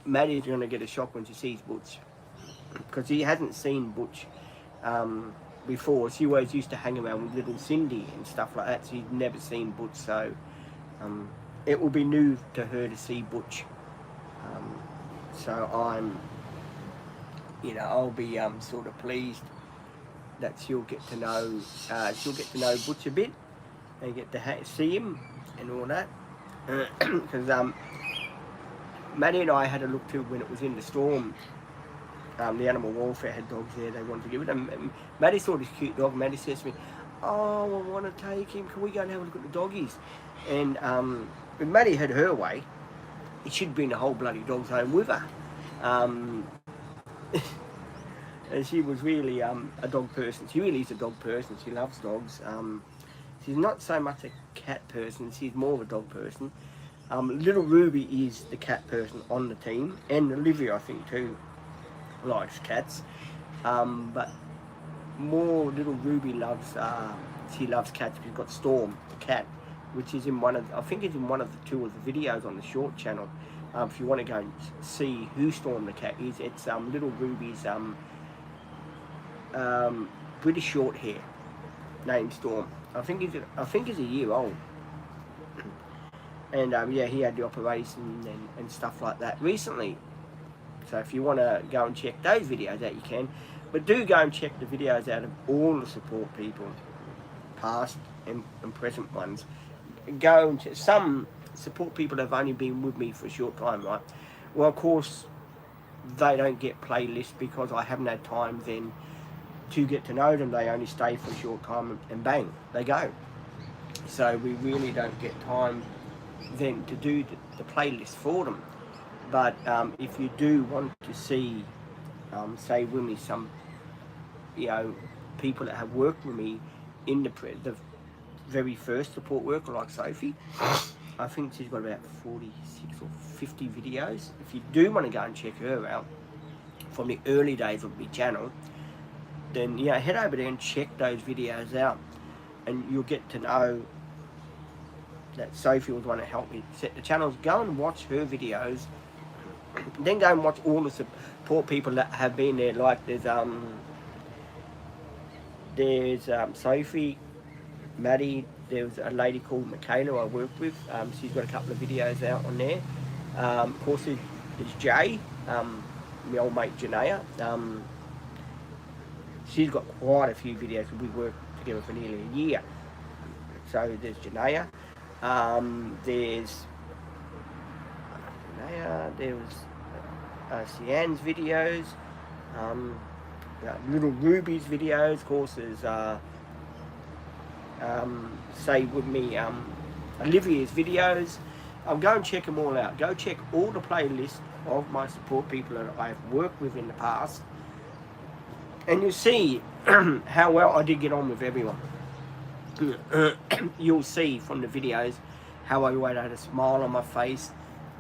Maddie's going to get a shock when she sees Butch. Because he hasn't seen Butch before. She always used to hang around with little Cindy and stuff like that. So he's never seen Butch. So it will be new to her to see Butch. So I'll be sort of pleased that she'll get to know Butch a bit and get to see him and all that. Because Maddie and I had a look too when it was in the storm. The animal welfare had dogs there. They wanted to give it. And Maddie saw this cute dog. Maddie says to me, "Oh, I want to take him. Can we go and have a look at the doggies?" And when Maddie had her way, it should have been the whole bloody dog's home with her. And she was really a dog person. She really is a dog person. She loves dogs. She's not so much a cat person. She's more of a dog person. Little Ruby is the cat person on the team, and Olivia, I think, too, likes cats. But more little Ruby loves. She loves cats. She's got Storm, the cat, which is in one of. I think it's in one of the two of the videos on the short channel. If you want to go and see who Storm the cat is, it's little Ruby's British short hair named Storm. I think he's a year old. And he had the operation and stuff like that recently. So if you want to go and check those videos out, you can. But do go and check the videos out of all the support people, past and present ones. Go and check. Some support people have only been with me for a short time, right? Well, of course, they don't get playlists because I haven't had time then to get to know them. They only stay for a short time and bang, they go. So we really don't get time then to do the playlist for them. But if you do want to see, say with me, some people that have worked with me in the very first support worker like Sophie, I think she's got about 46 or 50 videos. If you do want to go and check her out from the early days of my channel, then head over there and check those videos out, and you'll get to know that Sophie was the one to help me set the channels. Go and watch her videos, then go and watch all the support people that have been there. Like there's Sophie, Maddie, there's a lady called Michaela I work with. She's got a couple of videos out on there. Of course there's Jay, my old mate Janaea. She's got quite a few videos. We worked together for nearly a year. So there's Janaea. There's there was Sian's videos, little Ruby's videos, of course there's say with me, Olivia's videos. Go and check them all out. Go check all the playlists of my support people that I've worked with in the past, and you'll see how well I did get on with everyone. You'll see from the videos how I always had a smile on my face.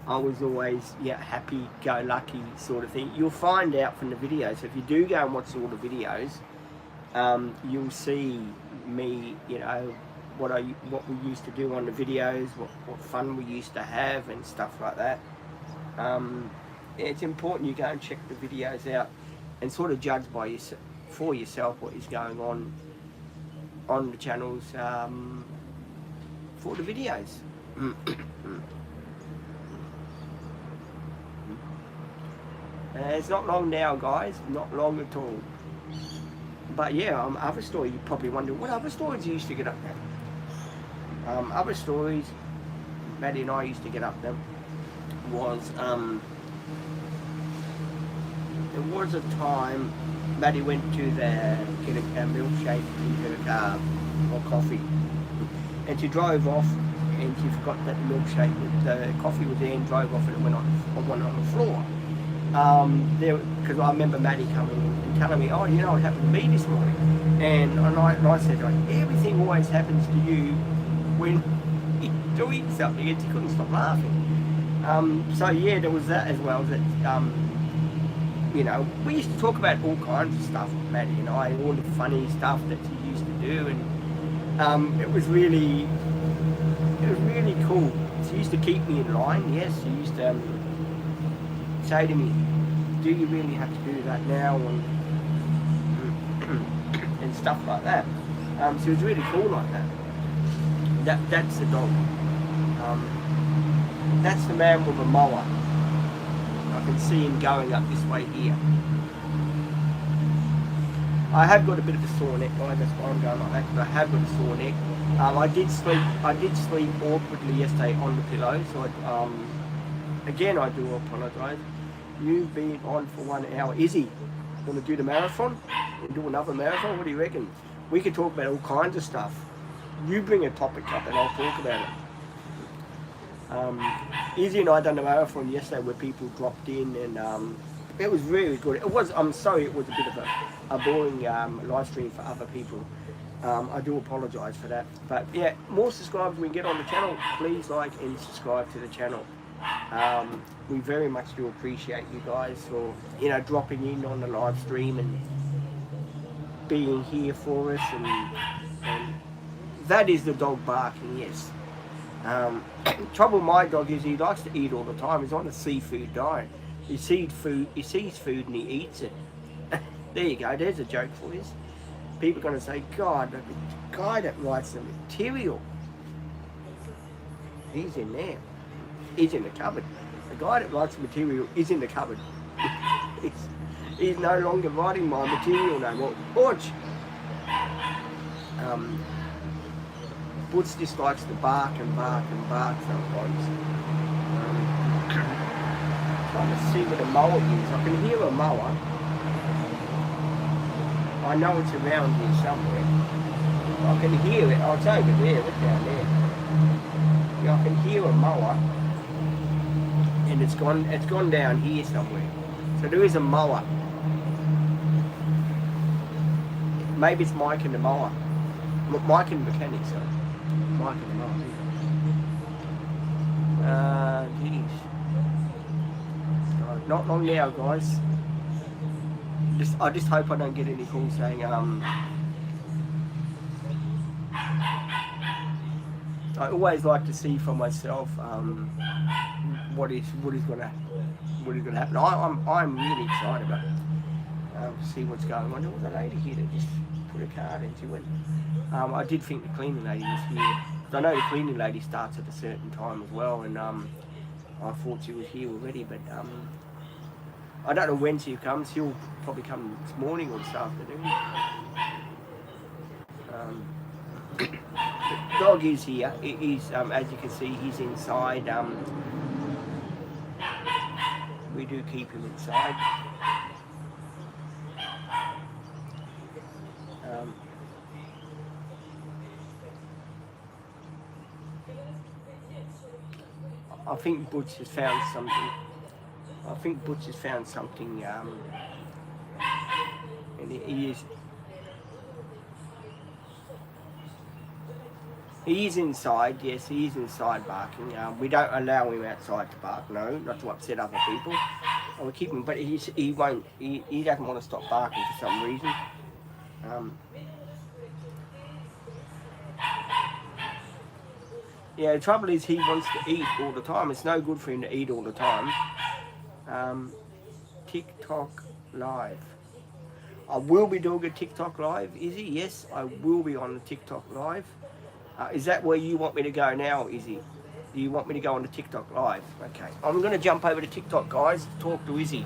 I was always happy-go-lucky sort of thing. You'll find out from the videos. If you do go and watch all the videos, you'll see me, what we used to do on the videos, what fun we used to have and stuff like that. It's important you go and check the videos out and sort of judge for yourself what is going on the channels for the videos. It's not long now, guys, not long at all. But yeah, other story, you probably wonder, what other stories you used to get up there? Other stories Maddie and I used to get up there was, there was a time Maddie went to get a milkshake in her car, or coffee, and she drove off and she forgot that the milkshake, the coffee was there, and drove off and it went on the floor. Because I remember Maddie coming and telling me, oh, what happened to me this morning? And I said, everything always happens to you when you're doing something, and she couldn't stop laughing. So yeah, there was that as well, that, we used to talk about all kinds of stuff, Maddie and I, all the funny stuff that she used to do, and it was really cool. She used to keep me in line, yes, she used to say to me, do you really have to do that now, and stuff like that. So it was really cool like that. That's the dog. That's the man with a mower. I can see him going up this way here. I have got a bit of a sore neck, guys, that's why I'm going like that, because I have got a sore neck. I did sleep awkwardly yesterday on the pillow, so again I do apologise. You've been on for 1 hour. Izzy, want to do the marathon? And do another marathon? What do you reckon? We could talk about all kinds of stuff. You bring a topic up and I'll talk about it. Izzy and I done the marathon yesterday where people dropped in, and it was really good. I'm sorry it was a bit of a boring live stream for other people. I do apologise for that. But yeah, more subscribers we get on the channel, please like and subscribe to the channel. We very much do appreciate you guys for dropping in on the live stream and being here for us, and that is the dog barking, yes. Trouble with my dog is he likes to eat all the time. He's on a seafood diet. He sees food and he eats it. There you go, there's a joke for you. People are going to say, God, the guy that writes the material, he's in there. He's in the cupboard. The guy that writes the material is in the cupboard. He's no longer writing my material no more. Butch! Butch just likes to bark and bark and bark sometimes. Trying to see where the mower is. I can hear a mower. I know it's around here somewhere. I can hear it. Oh, it's over there. Look down there. Yeah, I can hear a mower. And it's gone down here somewhere. So there is a mower. Maybe it's Mike and the mower. Mike and the mechanic, sorry. Mike and the mower. Geez. Not long now, guys. I just hope I don't get any calls saying I always like to see for myself what is gonna happen. I'm really excited about it. To see what's going on. There was a lady here that just put a card in. She went. I did think the cleaning lady was here. I know the cleaning lady starts at a certain time as well, and I thought she was here already, but I don't know when she comes. She'll probably come this morning or this afternoon. The dog is here. It is, as you can see, he's inside. we do keep him inside. I think Butch has found something. And he is inside. Yes, he is inside barking. We don't allow him outside to bark. No, not to upset other people. And we keep him, but he won't. He doesn't want to stop barking for some reason. Yeah, the trouble is he wants to eat all the time. It's no good for him to eat all the time. TikTok live. I will be doing a TikTok live, Izzy. Yes, I will be on the TikTok live. Is that where you want me to go now, Izzy? Do you want me to go on the TikTok live? Okay. I'm going to jump over to TikTok, guys, talk to Izzy.